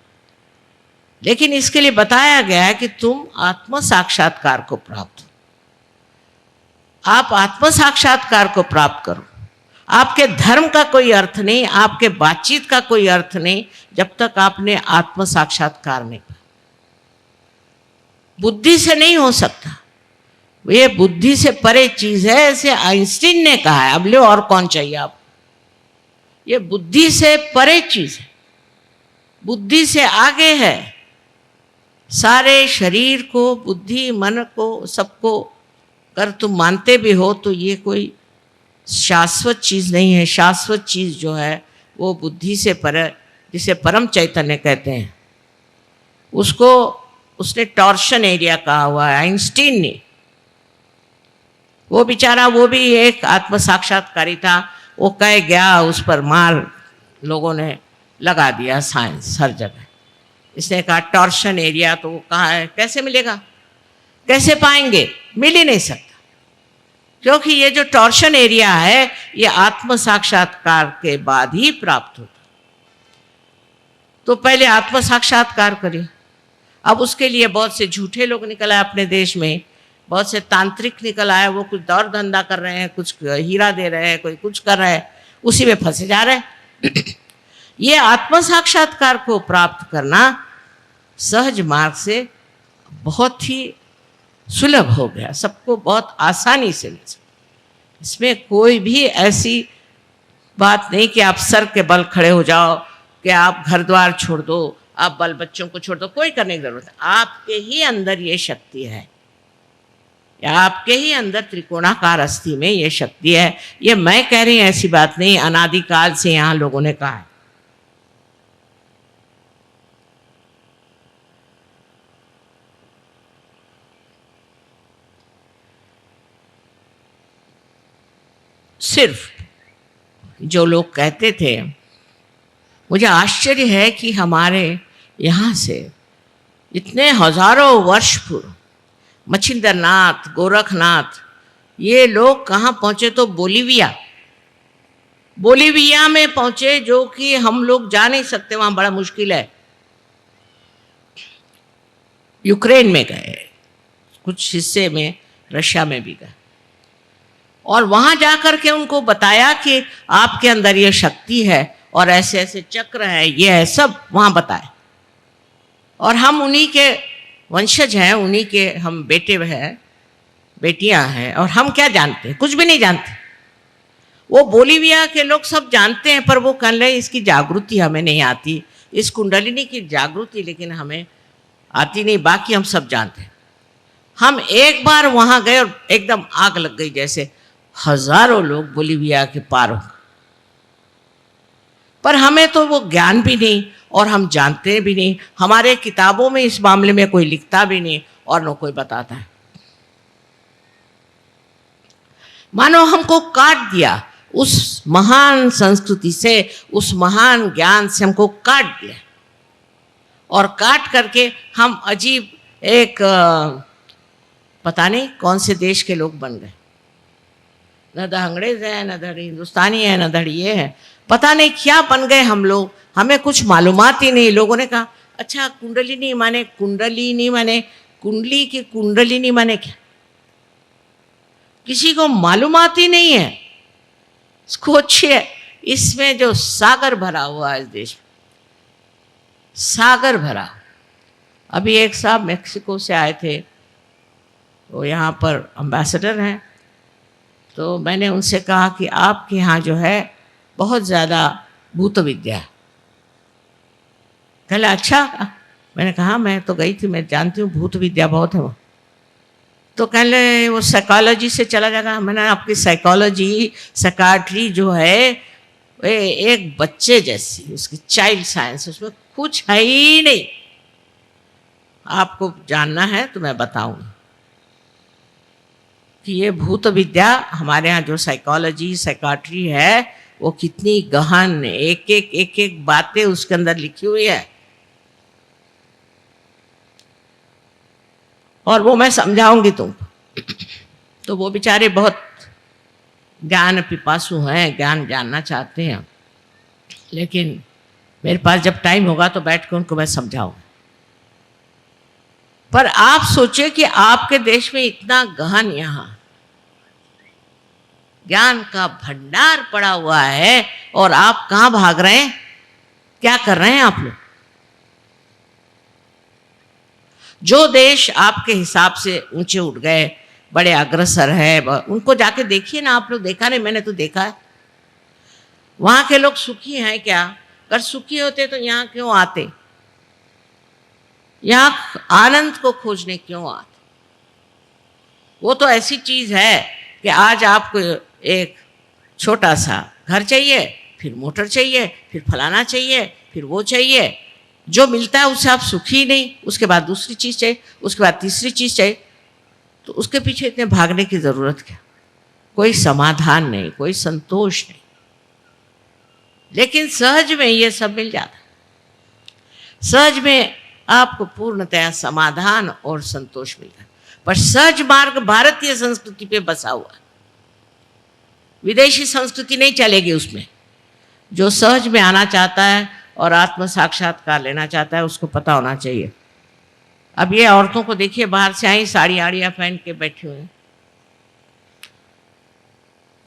लेकिन इसके लिए बताया गया है कि तुम आत्म साक्षात्कार को प्राप्त हो। आप आत्म साक्षात्कार को प्राप्त करो। आपके धर्म का कोई अर्थ नहीं, आपके बातचीत का कोई अर्थ नहीं, जब तक आपने आत्म साक्षात्कार नहीं किया। बुद्धि से नहीं हो सकता, ये बुद्धि से परे चीज है, ऐसे आइंस्टीन ने कहा है। अब लो और कौन चाहिए आप? ये बुद्धि से परे चीज है, बुद्धि से आगे है। सारे शरीर को, बुद्धि, मन को, सबको अगर तुम मानते भी हो तो ये कोई शाश्वत चीज नहीं है। शाश्वत चीज जो है वो बुद्धि से परे, जिसे परम चैतन्य कहते हैं, उसको उसने टॉर्शन एरिया कहा हुआ है, आइंस्टीन ने। वो बेचारा, वो भी एक आत्म साक्षात्कारी था, वो कह गया, उस पर मार लोगों ने लगा दिया, साइंस हर जगह। इसने कहा टॉर्शन एरिया, तो वो कहाँ है, कैसे मिलेगा, कैसे पाएंगे, मिल ही नहीं सकता, क्योंकि ये जो टॉर्शन एरिया है ये आत्म साक्षात्कार के बाद ही प्राप्त होता। तो पहले आत्म साक्षात्कार करिए। अब उसके लिए बहुत से झूठे लोग निकल आए अपने देश में, बहुत से तांत्रिक निकल आए, वो कुछ दौर धंधा कर रहे हैं, कुछ हीरा दे रहे हैं, कोई कुछ कर रहे हैं, उसी में फंसे जा रहे हैं। ये आत्म साक्षात्कार को प्राप्त करना सहज मार्ग से बहुत ही सुलभ हो गया, सबको बहुत आसानी से मिल सकता। इसमें कोई भी ऐसी बात नहीं कि आप सर के बल खड़े हो जाओ, कि आप घर द्वार छोड़ दो, आप बल बच्चों को छोड़ दो, कोई करने की जरूरत है। आपके ही अंदर ये शक्ति है, आपके ही अंदर त्रिकोणाकार अस्थि में ये शक्ति है। ये मैं कह रही हूं, ऐसी बात नहीं, अनादिकाल से यहाँ लोगों ने कहा है। सिर्फ जो लोग कहते थे, मुझे आश्चर्य है कि हमारे यहाँ से इतने हजारों वर्ष पूर्व मच्छिंद्रनाथ, गोरखनाथ, ये लोग कहाँ पहुँचे, तो बोलीविया में पहुँचे, जो कि हम लोग जा नहीं सकते, वहाँ बड़ा मुश्किल है। यूक्रेन में गए, कुछ हिस्से में रशिया में भी गए, और वहाँ जा कर के उनको बताया कि आपके अंदर ये शक्ति है और ऐसे ऐसे चक्र है, ये है, सब वहाँ बताए। और हम उन्हीं के वंशज हैं, उन्हीं के हम बेटे हैं, बेटियां हैं, और हम क्या जानते हैं, कुछ भी नहीं जानते। वो बोलीविया के लोग सब जानते हैं, पर वो कह रहे हैं इसकी जागृति हमें नहीं आती, इस कुंडलिनी की जागृति लेकिन हमें आती नहीं, बाकी हम सब जानते हैं। हम एक बार वहाँ गए और एकदम आग लग गई, जैसे हजारों लोग बोलीविया के पार हो, पर हमें तो वो ज्ञान भी नहीं और हम जानते भी नहीं। हमारे किताबों में इस मामले में कोई लिखता भी नहीं और न कोई बताता है। मानो हमको काट दिया, उस महान संस्कृति से, उस महान ज्ञान से हमको काट दिया, और काट करके हम अजीब एक पता नहीं कौन से देश के लोग बन गए। न तो अंग्रेज है, न धड़ी हिंदुस्तानी है, न धड़ी ये है, पता नहीं क्या बन गए हम लोग, हमें कुछ मालूमात ही नहीं। लोगों ने कहा अच्छा कुंडलिनी माने, कुंडलिनी माने, कुंडली की कुंडलिनी माने क्या, किसी को मालूमात ही नहीं है। सोचिए, इसमें जो सागर भरा हुआ है इस देश में, सागर भरा। अभी एक साहब मेक्सिको से आए थे, वो यहाँ पर एम्बेसडर हैं, तो मैंने उनसे कहा कि आपके यहाँ जो है बहुत ज़्यादा भूत विद्या है। कहला अच्छा, मैंने कहा मैं तो गई थी, मैं जानती हूँ भूत विद्या बहुत है वो। तो कहले वो साइकोलॉजी से चला जाएगा। मैंने आपकी साइकोलॉजी, साइकाट्री जो है वे एक बच्चे जैसी, उसकी चाइल्ड साइंस, उसमें कुछ है ही नहीं। आपको जानना है तो मैं बताऊंगी कि ये भूत विद्या, हमारे यहाँ जो साइकोलॉजी, साइकाट्री है, वो कितनी गहन, एक एक बातें उसके अंदर लिखी हुई है, और वो मैं समझाऊंगी तुमको। तो वो बेचारे बहुत ज्ञान पिपासु हैं, ज्ञान जानना चाहते हैं, लेकिन मेरे पास जब टाइम होगा तो बैठ कर उनको मैं समझाऊंगा। पर आप सोचिए कि आपके देश में इतना गहन यहाँ ज्ञान का भंडार पड़ा हुआ है, और आप कहाँ भाग रहे हैं, क्या कर रहे हैं आप लोग। जो देश आपके हिसाब से ऊंचे उठ गए, बड़े अग्रसर है, उनको जाके देखिए ना आप लोग। देखा नहीं, मैंने तो देखा है। वहाँ के लोग सुखी हैं क्या? अगर सुखी होते तो यहाँ क्यों आते? यहाँ आनंद को खोजने क्यों आते? वो तो ऐसी चीज है कि आज आपको एक छोटा सा घर चाहिए, फिर मोटर चाहिए, फिर फलाना चाहिए, फिर वो चाहिए, जो मिलता है उससे आप सुखी नहीं, उसके बाद दूसरी चीज चाहिए, उसके बाद तीसरी चीज चाहिए, तो उसके पीछे इतने भागने की जरूरत क्या? कोई समाधान नहीं, कोई संतोष नहीं। लेकिन सहज में ये सब मिल जाता है। सहज में आपको पूर्णतया समाधान और संतोष मिलता है। पर सहज मार्ग भारतीय संस्कृति पे बसा हुआ है, विदेशी संस्कृति नहीं चलेगी उसमें। जो सहज में आना चाहता है और आत्म साक्षात्कार लेना चाहता है, उसको पता होना चाहिए। अब ये औरतों को देखिए, बाहर से आई साड़ी आड़ियाँ पहन के बैठी हुई,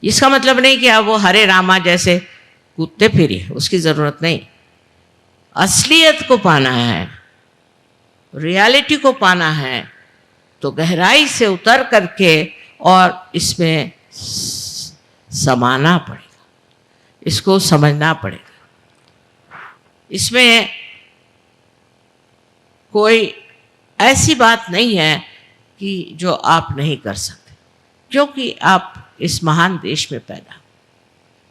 इसका मतलब नहीं कि अब वो हरे रामा जैसे कूदते फिरे, उसकी जरूरत नहीं। असलियत को पाना है, रियलिटी को पाना है, तो गहराई से उतर करके और इसमें समाना पड़ेगा, इसको समझना पड़ेगा। इसमें कोई ऐसी बात नहीं है कि जो आप नहीं कर सकते, क्योंकि आप इस महान देश में पैदा।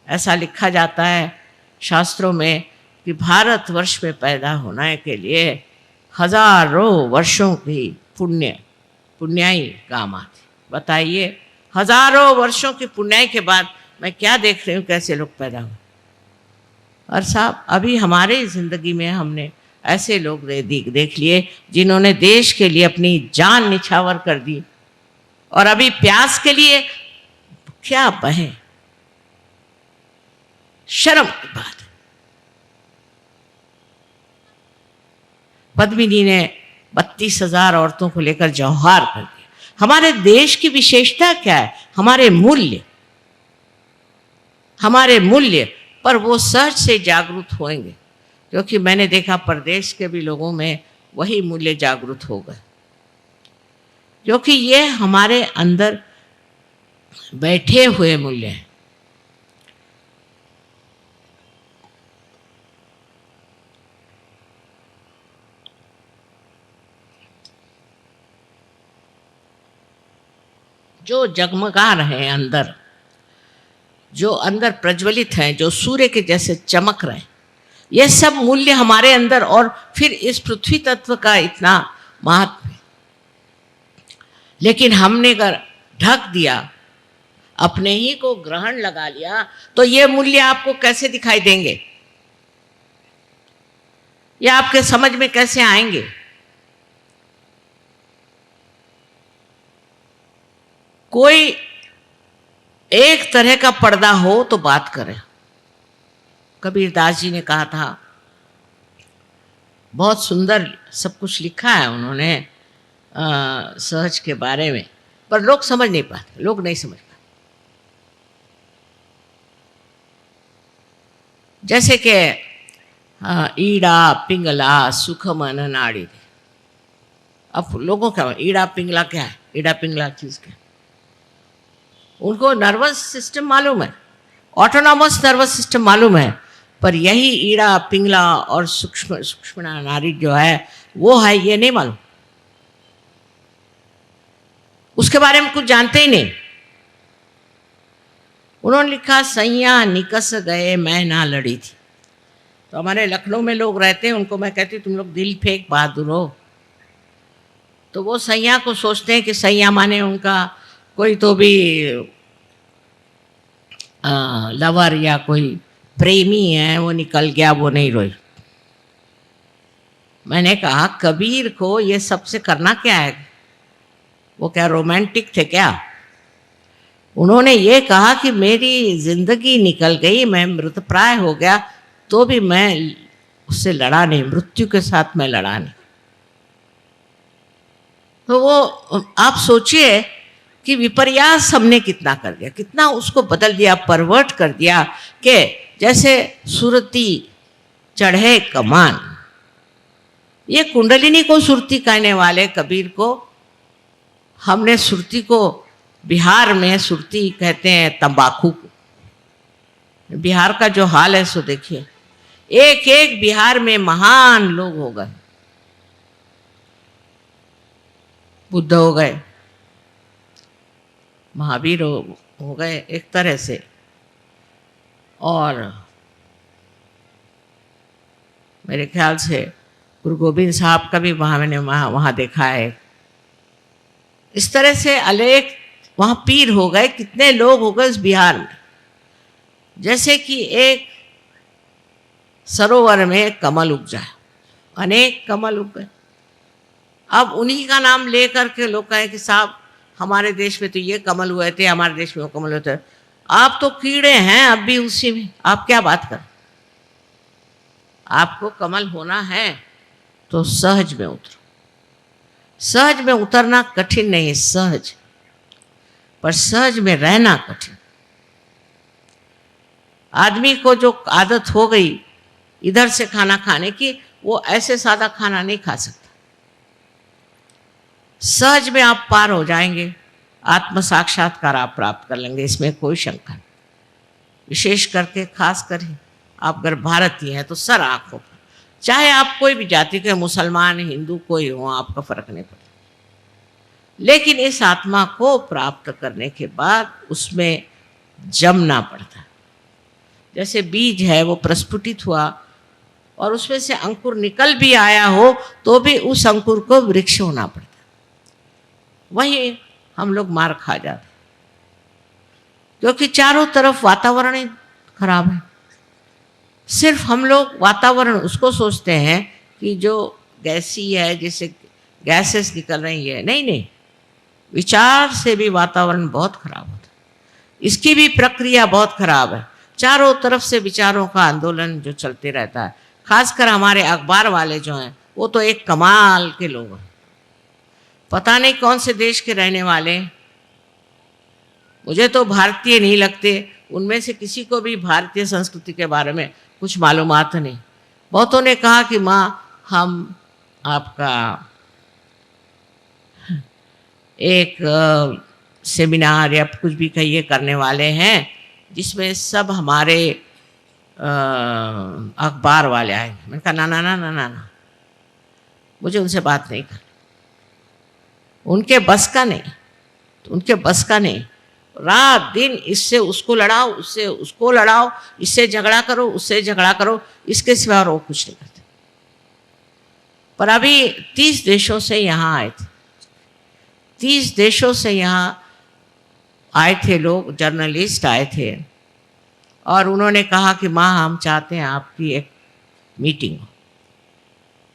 ऐसा लिखा जाता है शास्त्रों में कि भारतवर्ष में पैदा होने के लिए हजारों वर्षों की पुण्याई काम आती। बताइए, हजारों वर्षों की पुण्याई के बाद मैं क्या देख रही हूँ, कैसे लोग पैदा हुए। और साहब, अभी हमारे ज़िंदगी में हमने ऐसे लोग देख लिए जिन्होंने देश के लिए अपनी जान निछावर कर दी, और अभी प्यास के लिए क्या बहे, शर्म की बात है। पद्मिनी ने 32,000 औरतों को लेकर जौहार कर दिया। हमारे देश की विशेषता क्या है? हमारे मूल्य पर वो सहज से जागरूक होंगे, क्योंकि मैंने देखा परदेश के भी लोगों में वही मूल्य जागरूक हो गए, क्योंकि ये हमारे अंदर बैठे हुए मूल्य हैं। जो जगमगा रहे हैं अंदर, जो अंदर प्रज्वलित हैं, जो सूर्य के जैसे चमक रहे हैं, ये सब मूल्य हमारे अंदर, और फिर इस पृथ्वी तत्व का इतना महत्व है। लेकिन हमने अगर ढक दिया, अपने ही को ग्रहण लगा लिया, तो ये मूल्य आपको कैसे दिखाई देंगे, या आपके समझ में कैसे आएंगे? कोई एक तरह का पर्दा हो तो बात करें। कबीरदास जी ने कहा था, बहुत सुंदर सब कुछ लिखा है उन्होंने सहज के बारे में, पर लोग समझ नहीं पाते, लोग नहीं समझ पाते। जैसे कि ईड़ा पिंगला सुख मन नाड़ी। अब लोगों का ईड़ा पिंगला क्या है? ईड़ा पिंगला चीज क्या है? उनको नर्वस सिस्टम मालूम है, ऑटोनॉमस नर्वस सिस्टम मालूम है, पर यही ईड़ा पिंगला और सूक्ष्म नाड़ी जो है वो है, ये नहीं मालूम। उसके बारे में कुछ जानते ही नहीं। उन्होंने लिखा, सैया निकस गए मैं ना लड़ी थी। तो हमारे लखनऊ में लोग रहते हैं, उनको मैं कहती तुम लोग दिल फेंक बहादुर हो। तो वो सैया को सोचते हैं कि सैया माने उनका कोई तो भी लवर या कोई प्रेमी है, वो निकल गया, वो नहीं रोई। मैंने कहा, कबीर को ये सबसे करना क्या है? वो क्या रोमांटिक थे क्या? उन्होंने ये कहा कि मेरी जिंदगी निकल गई, मैं मृतप्राय हो गया, तो भी मैं उससे लड़ा नहीं, मृत्यु के साथ मैं लड़ा नहीं। तो वो आप सोचिए कि विपर्यास हमने कितना कर दिया, कितना उसको बदल दिया, परवर्ट कर दिया, कि जैसे सुरती चढ़े कमान। ये कुंडलिनी को सुरती कहने वाले कबीर को हमने सुरती को, बिहार में सुरती कहते हैं तंबाकू को, बिहार का जो हाल है सो देखिए, एक एक बिहार में महान लोग हो गए, बुद्ध हो गए, महावीर हो गए एक तरह से, और मेरे ख्याल से गुरु गोविंद साहब का भी मैंने वहाँ देखा है। इस तरह से अनेक वहाँ पीर हो गए, कितने लोग हो गए इस बिहार में। जैसे कि एक सरोवर में कमल उग जाए, अनेक कमल उग गए। अब उन्हीं का नाम ले करके लोग कहें कि साहब हमारे देश में तो ये कमल हुए थे, हमारे देश में वो कमल हुए थे। आप तो कीड़े हैं अब भी उसी में, आप क्या बात करें। आपको कमल होना है तो सहज में उतरो। सहज में उतरना कठिन नहीं, सहज, पर सहज में रहना कठिन। आदमी को जो आदत हो गई इधर से खाना खाने की, वो ऐसे सादा खाना नहीं खा सकता। सहज में आप पार हो जाएंगे, आत्म साक्षात्कार आप प्राप्त कर लेंगे, इसमें कोई शंका नहीं। विशेष करके खास कर आप अगर भारतीय हैं तो सर आंखों पर, चाहे आप कोई भी जाति के, मुसलमान हिंदू कोई हो, आपका फर्क नहीं पड़ता। लेकिन इस आत्मा को प्राप्त करने के बाद उसमें जमना पड़ता है। जैसे बीज है वो प्रस्फुटित हुआ और उसमें से अंकुर निकल भी आया हो तो भी उस अंकुर को वृक्ष होना पड़ता है। वही हम लोग मार खा जाते क्योंकि चारों तरफ वातावरण ही खराब है। सिर्फ हम लोग वातावरण उसको सोचते हैं कि जो गैसी है, जिससे गैसेस निकल रही है, नहीं नहीं, विचार से भी वातावरण बहुत खराब होता है। इसकी भी प्रक्रिया बहुत खराब है। चारों तरफ से विचारों का आंदोलन जो चलते रहता है। खासकर हमारे अखबार वाले जो हैं वो तो एक कमाल के लोग हैं, पता नहीं कौन से देश के रहने वाले। मुझे तो भारतीय नहीं लगते, उनमें से किसी को भी भारतीय संस्कृति के बारे में कुछ मालूमात नहीं। बहुतों ने कहा कि माँ हम आपका एक सेमिनार या कुछ भी कहिए करने वाले हैं जिसमें सब हमारे अखबार वाले आए। मैंने कहा ना ना ना ना ना ना, मुझे उनसे बात नहीं करनी, उनके बस का नहीं, तो उनके बस का नहीं। रात दिन इससे उसको लड़ाओ, उससे उसको लड़ाओ, इससे झगड़ा करो, उससे झगड़ा करो, इसके सिवा और वो कुछ नहीं करते। पर अभी 30 देशों से यहाँ आए थे, 30 देशों से यहाँ आए थे लोग, जर्नलिस्ट आए थे, और उन्होंने कहा कि माँ हम चाहते हैं आपकी एक मीटिंग हो।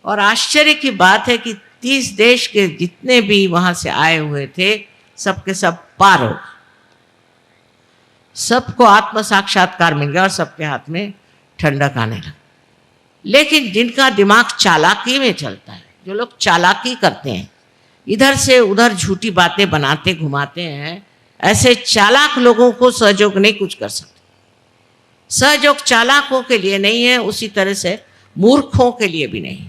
और आश्चर्य की बात है कि 30 देश के जितने भी वहाँ से आए हुए थे सबके सब पार हो, सबको आत्म साक्षात्कार मिल गया और सबके हाथ में ठंडक आने लगा। लेकिन जिनका दिमाग चालाकी में चलता है, जो लोग चालाकी करते हैं, इधर से उधर झूठी बातें बनाते घुमाते हैं, ऐसे चालाक लोगों को सहयोग नहीं कुछ कर सकते। सहयोग चालाकों के लिए नहीं है, उसी तरह से मूर्खों के लिए भी नहीं।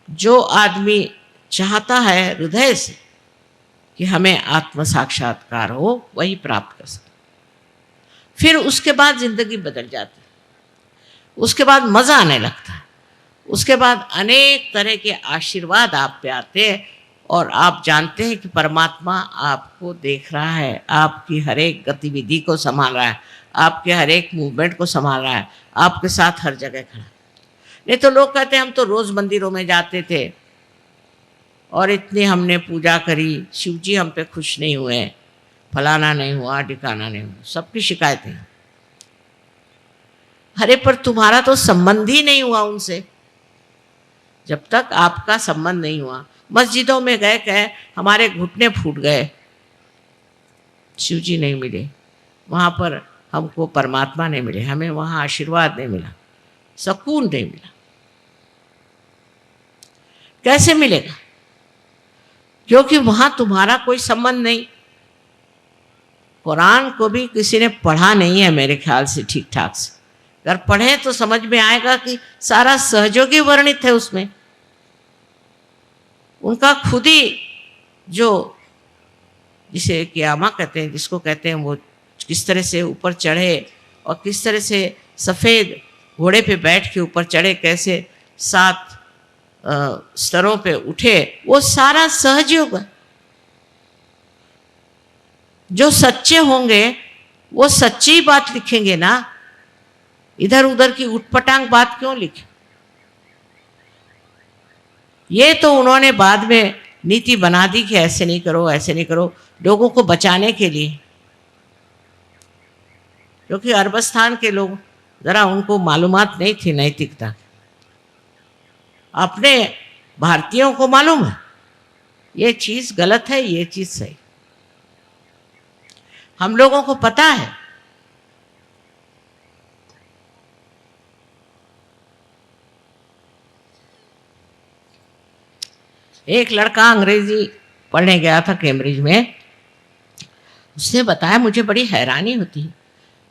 जो आदमी चाहता है हृदय से कि हमें आत्म साक्षात्कार हो, वही प्राप्त कर सकता। फिर उसके बाद जिंदगी बदल जाती है, उसके बाद मजा आने लगता है, उसके बाद अनेक तरह के आशीर्वाद आप पे आते हैं और आप जानते हैं कि परमात्मा आपको देख रहा है, आपकी हर एक गतिविधि को संभाल रहा है, आपके हर एक मूवमेंट को संभाल रहा है, आपके साथ हर जगह खड़ा है। नहीं तो लोग कहते हैं हम तो रोज मंदिरों में जाते थे और इतनी हमने पूजा करी, शिव जी हम पे खुश नहीं हुए, फलाना नहीं हुआ, ठिकाना नहीं हुआ, सबकी शिकायतें। अरे पर तुम्हारा तो संबंध ही नहीं हुआ उनसे। जब तक आपका संबंध नहीं हुआ, मस्जिदों में गए कहे हमारे घुटने फूट गए, शिव जी नहीं मिले, वहाँ पर हमको परमात्मा नहीं मिले, हमें वहाँ आशीर्वाद नहीं मिला, सुकून नहीं मिला। कैसे मिलेगा? क्योंकि वहाँ तुम्हारा कोई संबंध नहीं। कुरान को भी किसी ने पढ़ा नहीं है मेरे ख्याल से ठीक ठाक से। अगर पढ़े तो समझ में आएगा कि सारा सहयोगी वर्णित है उसमें। उनका खुद ही जो जिसे कियामा कहते हैं, जिसको कहते हैं, वो किस तरह से ऊपर चढ़े और किस तरह से सफ़ेद घोड़े पे बैठ के ऊपर चढ़े, कैसे 7 स्तरों पे उठे, वो सारा सहजयोग है। जो सच्चे होंगे वो सच्ची बात लिखेंगे ना, इधर उधर की उटपटांग बात क्यों लिखे। ये तो उन्होंने बाद में नीति बना दी कि ऐसे नहीं करो, ऐसे नहीं करो, लोगों को बचाने के लिए। क्योंकि अरबस्तान के लोग ज़रा उनको मालूमात नहीं थी नैतिकता। अपने भारतीयों को मालूम है ये चीज़ गलत है, ये चीज़ सही। हम लोगों को पता है। एक लड़का अंग्रेजी पढ़ने गया था कैम्ब्रिज में, उसने बताया, मुझे बड़ी हैरानी होती है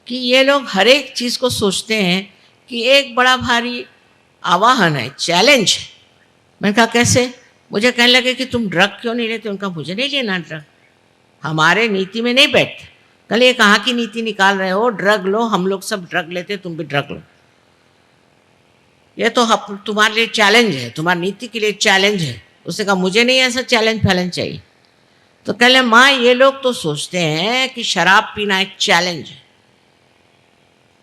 कि ये लोग हर एक चीज़ को सोचते हैं कि एक बड़ा भारी आवाहन है, चैलेंज है। मैंने कहा कैसे? मुझे कहने लगे कि तुम ड्रग क्यों नहीं लेते? उनका मुझे नहीं लेना ड्रग, हमारे नीति में नहीं बैठते। कल ये कहाँ की नीति निकाल रहे हो? ड्रग लो, हम लोग सब ड्रग लेते, तुम भी ड्रग लो। ये तो तुम्हारे लिए चैलेंज है, तुम्हारी नीति के लिए चैलेंज है। उसने कहा मुझे नहीं ऐसा चैलेंज फैलेंज चाहिए। तो कह ले माँ, ये लोग तो सोचते हैं कि शराब पीना एक चैलेंज है,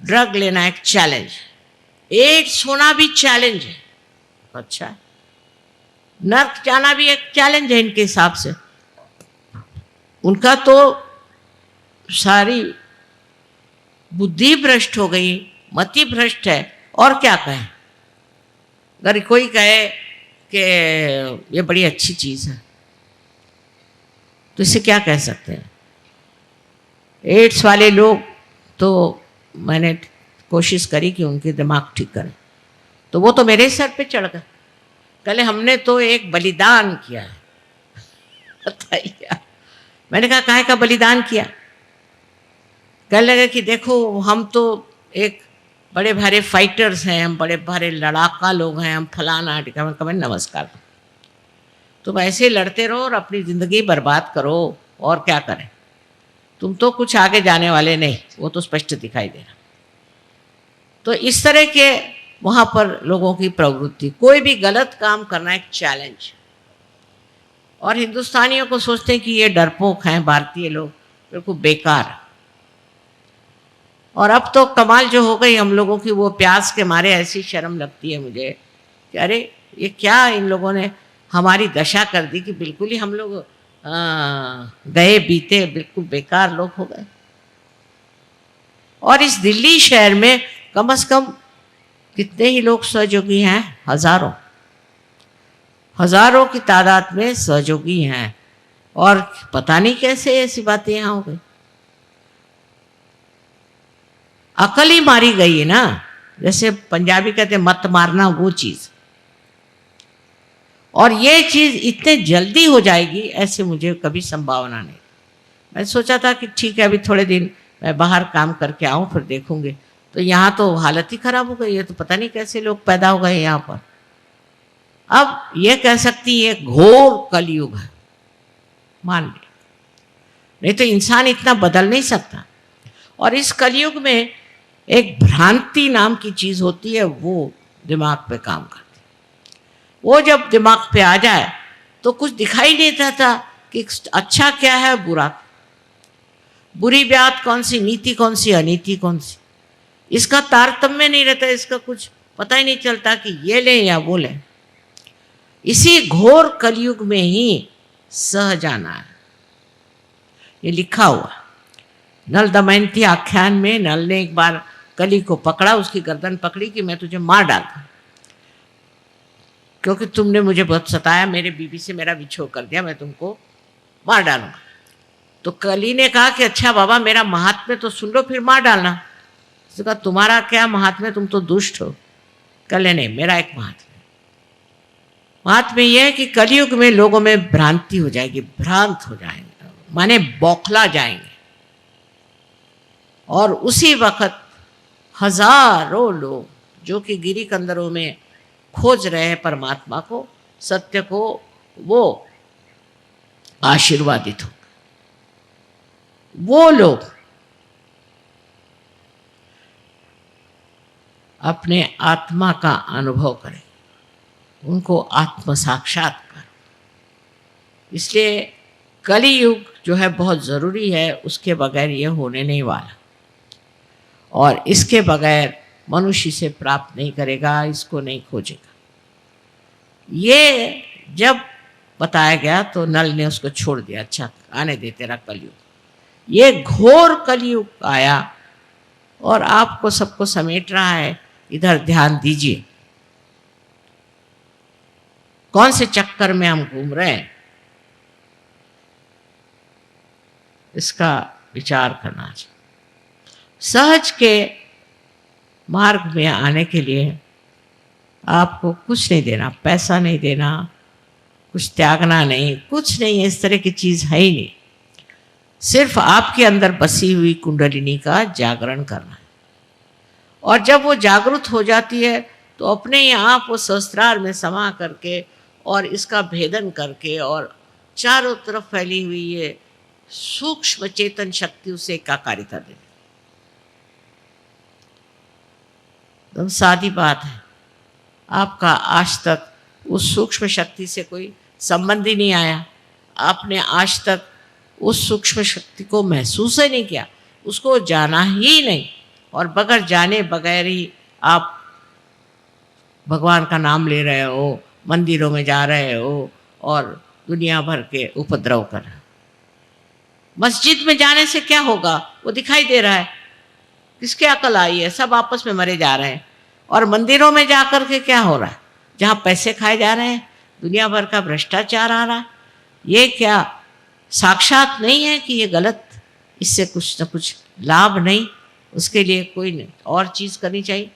ड्रग लेना एक चैलेंज है, एड्स होना भी चैलेंज है। अच्छा, नर्क जाना भी एक चैलेंज है इनके हिसाब से। उनका तो सारी बुद्धि भ्रष्ट हो गई, मति भ्रष्ट है। और क्या कहें? अगर कोई कहे कि ये बड़ी अच्छी चीज़ है तो इसे क्या कह सकते हैं? एड्स वाले लोग तो मैंने कोशिश करी कि उनके दिमाग ठीक करें, तो वो तो मेरे सर पे चढ़ गए। कल हमने तो एक बलिदान किया है। बताइए। मैंने कहा काहे का बलिदान किया? कहने लगे कि देखो हम तो एक बड़े भारे फाइटर्स हैं, हम बड़े भारे लड़ाका लोग हैं, हम फलाना टिका। मैं नमस्कार, तुम ऐसे लड़ते रहो और अपनी ज़िंदगी बर्बाद करो, और क्या करें? तुम तो कुछ आगे जाने वाले नहीं, वो तो स्पष्ट दिखाई दे रहा। तो इस तरह के वहाँ पर लोगों की प्रवृत्ति, कोई भी गलत काम करना एक चैलेंज। और हिंदुस्तानियों को सोचते हैं कि ये डरपोक हैं भारतीय लोग, बिल्कुल बेकार। और अब तो कमाल जो हो गई हम लोगों की, वो प्यास के मारे ऐसी शर्म लगती है मुझे कि अरे ये क्या इन लोगों ने हमारी दशा कर दी कि बिल्कुल ही हम लोग गए बीते बिल्कुल बेकार लोग हो गए। और इस दिल्ली शहर में कम से कम कितने ही लोग सहयोगी हैं? हजारों हजारों की तादाद में सहयोगी हैं। और पता नहीं कैसे ऐसी बातें यहाँ हो गई। अकल ही मारी गई है ना, जैसे पंजाबी कहते हैं मत मारना, वो चीज़। और ये चीज़ इतने जल्दी हो जाएगी ऐसे मुझे कभी संभावना नहीं। मैं सोचा था कि ठीक है अभी थोड़े दिन मैं बाहर काम करके आऊँ फिर देखूँगी, तो यहाँ तो हालत ही ख़राब हो गई है। तो पता नहीं कैसे लोग पैदा हो गए यहाँ पर। अब ये कह सकती है घोर कलयुग है, मान ले, नहीं तो इंसान इतना बदल नहीं सकता। और इस कलयुग में एक भ्रांति नाम की चीज़ होती है, वो दिमाग पे काम करती है। वो जब दिमाग पे आ जाए तो कुछ दिखाई नहीं देता कि अच्छा क्या है, बुरा, बुरी बात कौन सी, नीति कौन सी, अनीति कौन सी, इसका तारतम्य नहीं रहता। इसका कुछ पता ही नहीं चलता कि ये लें या वो लें। इसी घोर कलयुग में ही सह जाना है, ये लिखा हुआ। नल दमयंती आख्यान में नल ने एक बार कली को पकड़ा, उसकी गर्दन पकड़ी कि मैं तुझे मार डालता, क्योंकि तुमने मुझे बहुत सताया, मेरे बीवी से मेरा विछोह कर दिया, मैं तुमको मार डालूंगा। तो कली ने कहा कि अच्छा बाबा मेरा महात्म्य तो सुन लो फिर मार डालना। उसने कहा तुम्हारा क्या महात्म्य, तुम तो दुष्ट हो। कले नहीं, मेरा एक महात्म्य यह है कि कलयुग में लोगों में भ्रांति हो जाएगी, भ्रांत हो जाएंगे, माने बौखला जाएंगे। और उसी वक्त हजारों लोग जो कि गिरी कंदरों में खोज रहे हैं परमात्मा को, सत्य को, वो आशीर्वादित हो। वो लोग अपने आत्मा का अनुभव करें, उनको आत्म साक्षात्कार। इसलिए कली युग जो है बहुत ज़रूरी है, उसके बगैर ये होने नहीं वाला, और इसके बगैर मनुष्य इसे प्राप्त नहीं करेगा, इसको नहीं खोजेगा। ये जब बताया गया तो नल ने उसको छोड़ दिया, अच्छा आने दे तेरा कलयुग। ये घोर कलयुग आया और आपको सबको समेट रहा है, इधर ध्यान दीजिए। कौन से चक्कर में हम घूम रहे हैं, इसका विचार करना चाहिए। सहज के मार्ग में आने के लिए आपको कुछ नहीं देना, पैसा नहीं देना, कुछ त्यागना नहीं, कुछ नहीं, इस तरह की चीज़ है ही नहीं। सिर्फ आपके अंदर बसी हुई कुंडलिनी का जागरण करना है, और जब वो जागृत हो जाती है तो अपने ही आप वो सहस्त्रार में समा करके और इसका भेदन करके और चारों तरफ फैली हुई ये सूक्ष्म चेतन शक्ति उसे एकाकारिता दे। एकदम सादी बात है, आपका आज तक उस सूक्ष्म शक्ति से कोई संबंध ही नहीं आया, आपने आज तक उस सूक्ष्म शक्ति को महसूस ही नहीं किया, उसको जाना ही नहीं, और बगैर जाने बगैर ही आप भगवान का नाम ले रहे हो, मंदिरों में जा रहे हो और दुनिया भर के उपद्रव कर रहे हो। मस्जिद में जाने से क्या होगा, वो दिखाई दे रहा है, किसके अकल आई है, सब आपस में मरे जा रहे हैं। और मंदिरों में जा कर के क्या हो रहा है, जहाँ पैसे खाए जा रहे हैं, दुनिया भर का भ्रष्टाचार आ रहा है। ये क्या साक्षात नहीं है कि ये गलत, इससे कुछ न कुछ लाभ नहीं, उसके लिए कोई नहीं और चीज़ करनी चाहिए।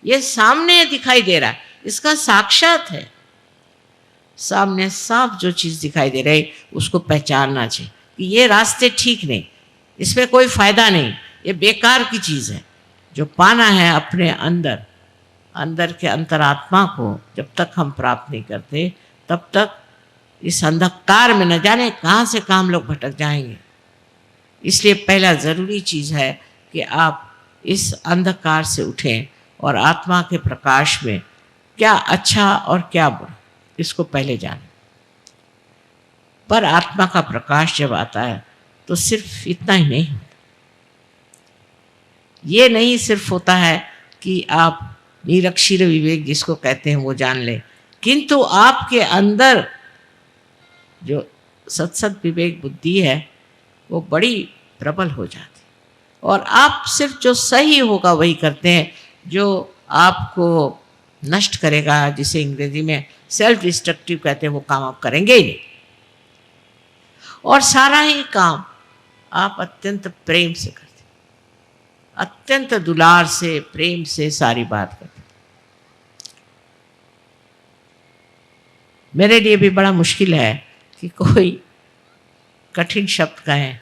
ये सामने दिखाई दे रहा है, इसका साक्षात है, सामने साफ जो चीज़ दिखाई दे रही उसको पहचानना चाहिए कि ये रास्ते ठीक नहीं, इसमें कोई फ़ायदा नहीं, ये बेकार की चीज़ है। जो पाना है अपने अंदर, अंदर के अंतरात्मा को जब तक हम प्राप्त नहीं करते, तब तक इस अंधकार में न जाने कहाँ से कहाँ हम लोग भटक जाएंगे। इसलिए पहला ज़रूरी चीज़ है कि आप इस अंधकार से उठें और आत्मा के प्रकाश में क्या अच्छा और क्या बुरा, इसको पहले जानें। पर आत्मा का प्रकाश जब आता है तो सिर्फ इतना ही नहीं होता, ये नहीं सिर्फ होता है कि आप निरक्षीर विवेक जिसको कहते हैं वो जान लें, किंतु आपके अंदर जो सत्सत विवेक बुद्धि है वो बड़ी प्रबल हो जाती है, और आप सिर्फ जो सही होगा वही करते हैं, जो आपको नष्ट करेगा, जिसे अंग्रेजी में सेल्फ डिस्ट्रक्टिव कहते हैं, वो काम आप करेंगे ही नहीं। और सारा ही काम आप अत्यंत प्रेम से करते, अत्यंत दुलार से, प्रेम से सारी बात करते। मेरे लिए भी बड़ा मुश्किल है कि कोई कठिन शब्द कहें।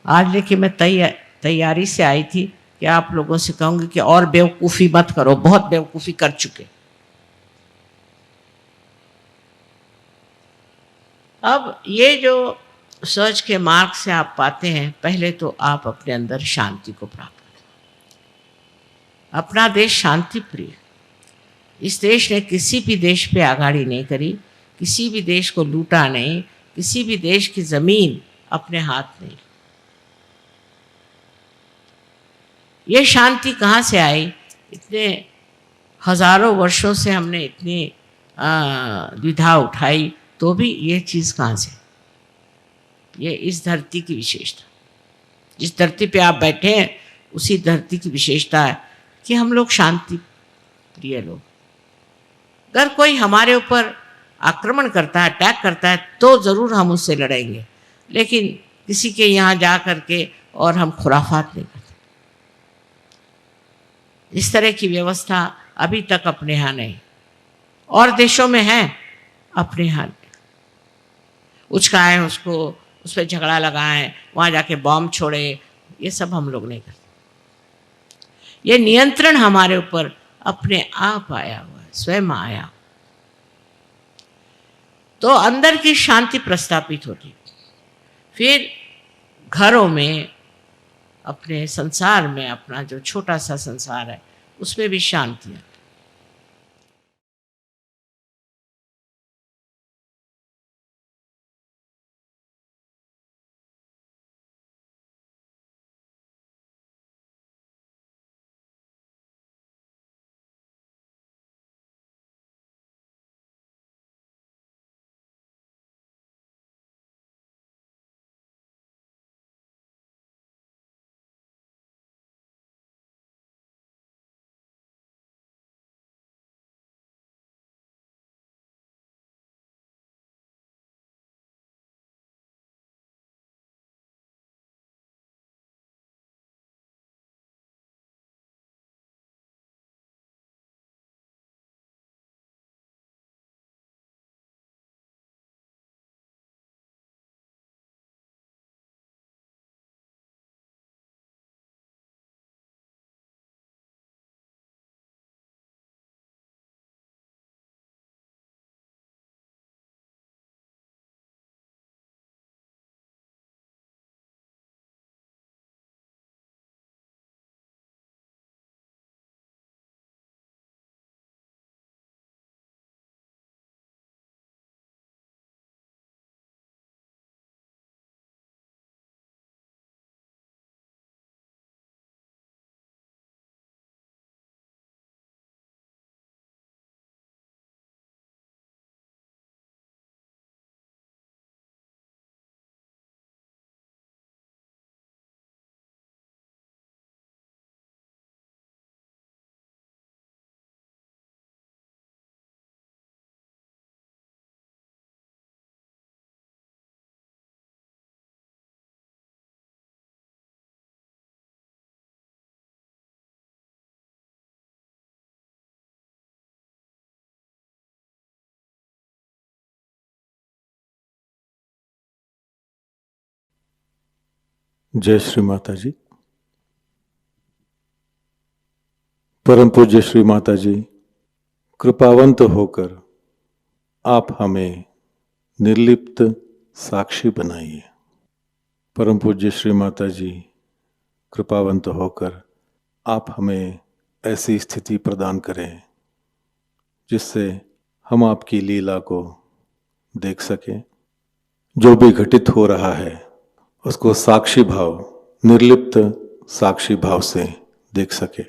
आज लेकिन मैं तैयारी से आई थी कि आप लोगों से कहूँगी कि और बेवकूफ़ी मत करो, बहुत बेवकूफ़ी कर चुके। अब ये जो सर्च के मार्ग से आप पाते हैं, पहले तो आप अपने अंदर शांति को प्राप्त करें। अपना देश शांति प्रिय, इस देश ने किसी भी देश पे आगाड़ी नहीं करी, किसी भी देश को लूटा नहीं, किसी भी देश की ज़मीन अपने हाथ नहीं। ये शांति कहाँ से आई? इतने हजारों वर्षों से हमने इतनी द्विधा उठाई, तो भी ये चीज़ कहाँ से? ये इस धरती की विशेषता, जिस धरती पे आप बैठे हैं उसी धरती की विशेषता है कि हम लोग शांति प्रिय लोग। अगर कोई हमारे ऊपर आक्रमण करता है, अटैक करता है, तो ज़रूर हम उससे लड़ेंगे, लेकिन किसी के यहाँ जा कर के और हम खुराफात नहीं करते। इस तरह की व्यवस्था अभी तक अपने यहाँ नहीं, और देशों में है, अपने यहाँ उचकाएं उसको, उस पर झगड़ा लगाएं, वहाँ जाके बॉम्ब छोड़े, ये सब हम लोग नहीं करते। ये नियंत्रण हमारे ऊपर अपने आप आया हुआ है, स्वयं आया, तो अंदर की शांति प्रस्थापित होती। फिर घरों में, अपने संसार में, अपना जो छोटा सा संसार है उसमें भी शांति है। जय श्री माता जी। परम पूज्य श्री माता जी, कृपावंत होकर आप हमें निर्लिप्त साक्षी बनाइए। परम पूज्य श्री माता जी, कृपावंत होकर आप हमें ऐसी स्थिति प्रदान करें जिससे हम आपकी लीला को देख सकें। जो भी घटित हो रहा है उसको साक्षी भाव, निर्लिप्त साक्षी भाव से देख सके।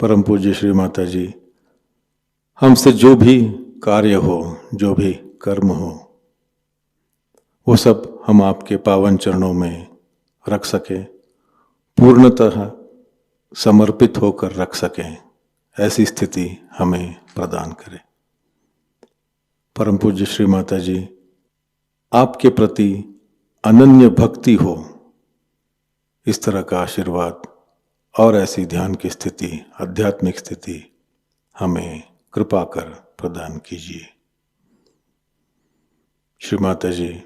परम पूज्य श्री माता जी, हमसे जो भी कार्य हो, जो भी कर्म हो, वो सब हम आपके पावन चरणों में रख सके, पूर्णतः समर्पित होकर रख सकें, ऐसी स्थिति हमें प्रदान करें। परम पूज्य श्री माता जी, आपके प्रति अनन्य भक्ति हो, इस तरह का आशीर्वाद और ऐसी ध्यान की स्थिति, आध्यात्मिक स्थिति हमें कृपा कर प्रदान कीजिए। श्री माता जी,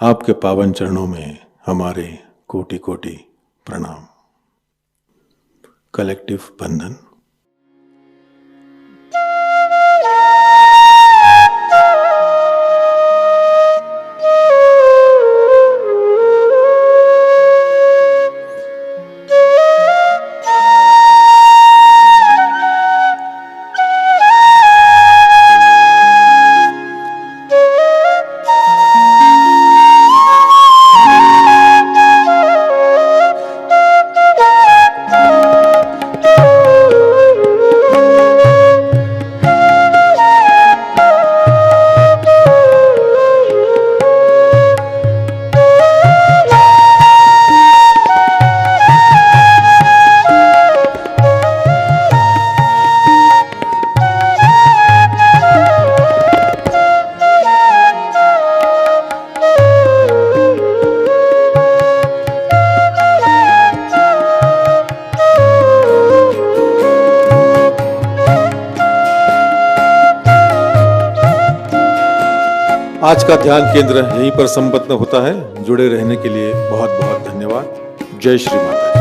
आपके पावन चरणों में हमारे कोटि कोटि प्रणाम। कलेक्टिव बंधन। आज का ध्यान केंद्र यहीं पर संपन्न होता है। जुड़े रहने के लिए बहुत बहुत धन्यवाद। जय श्री माता।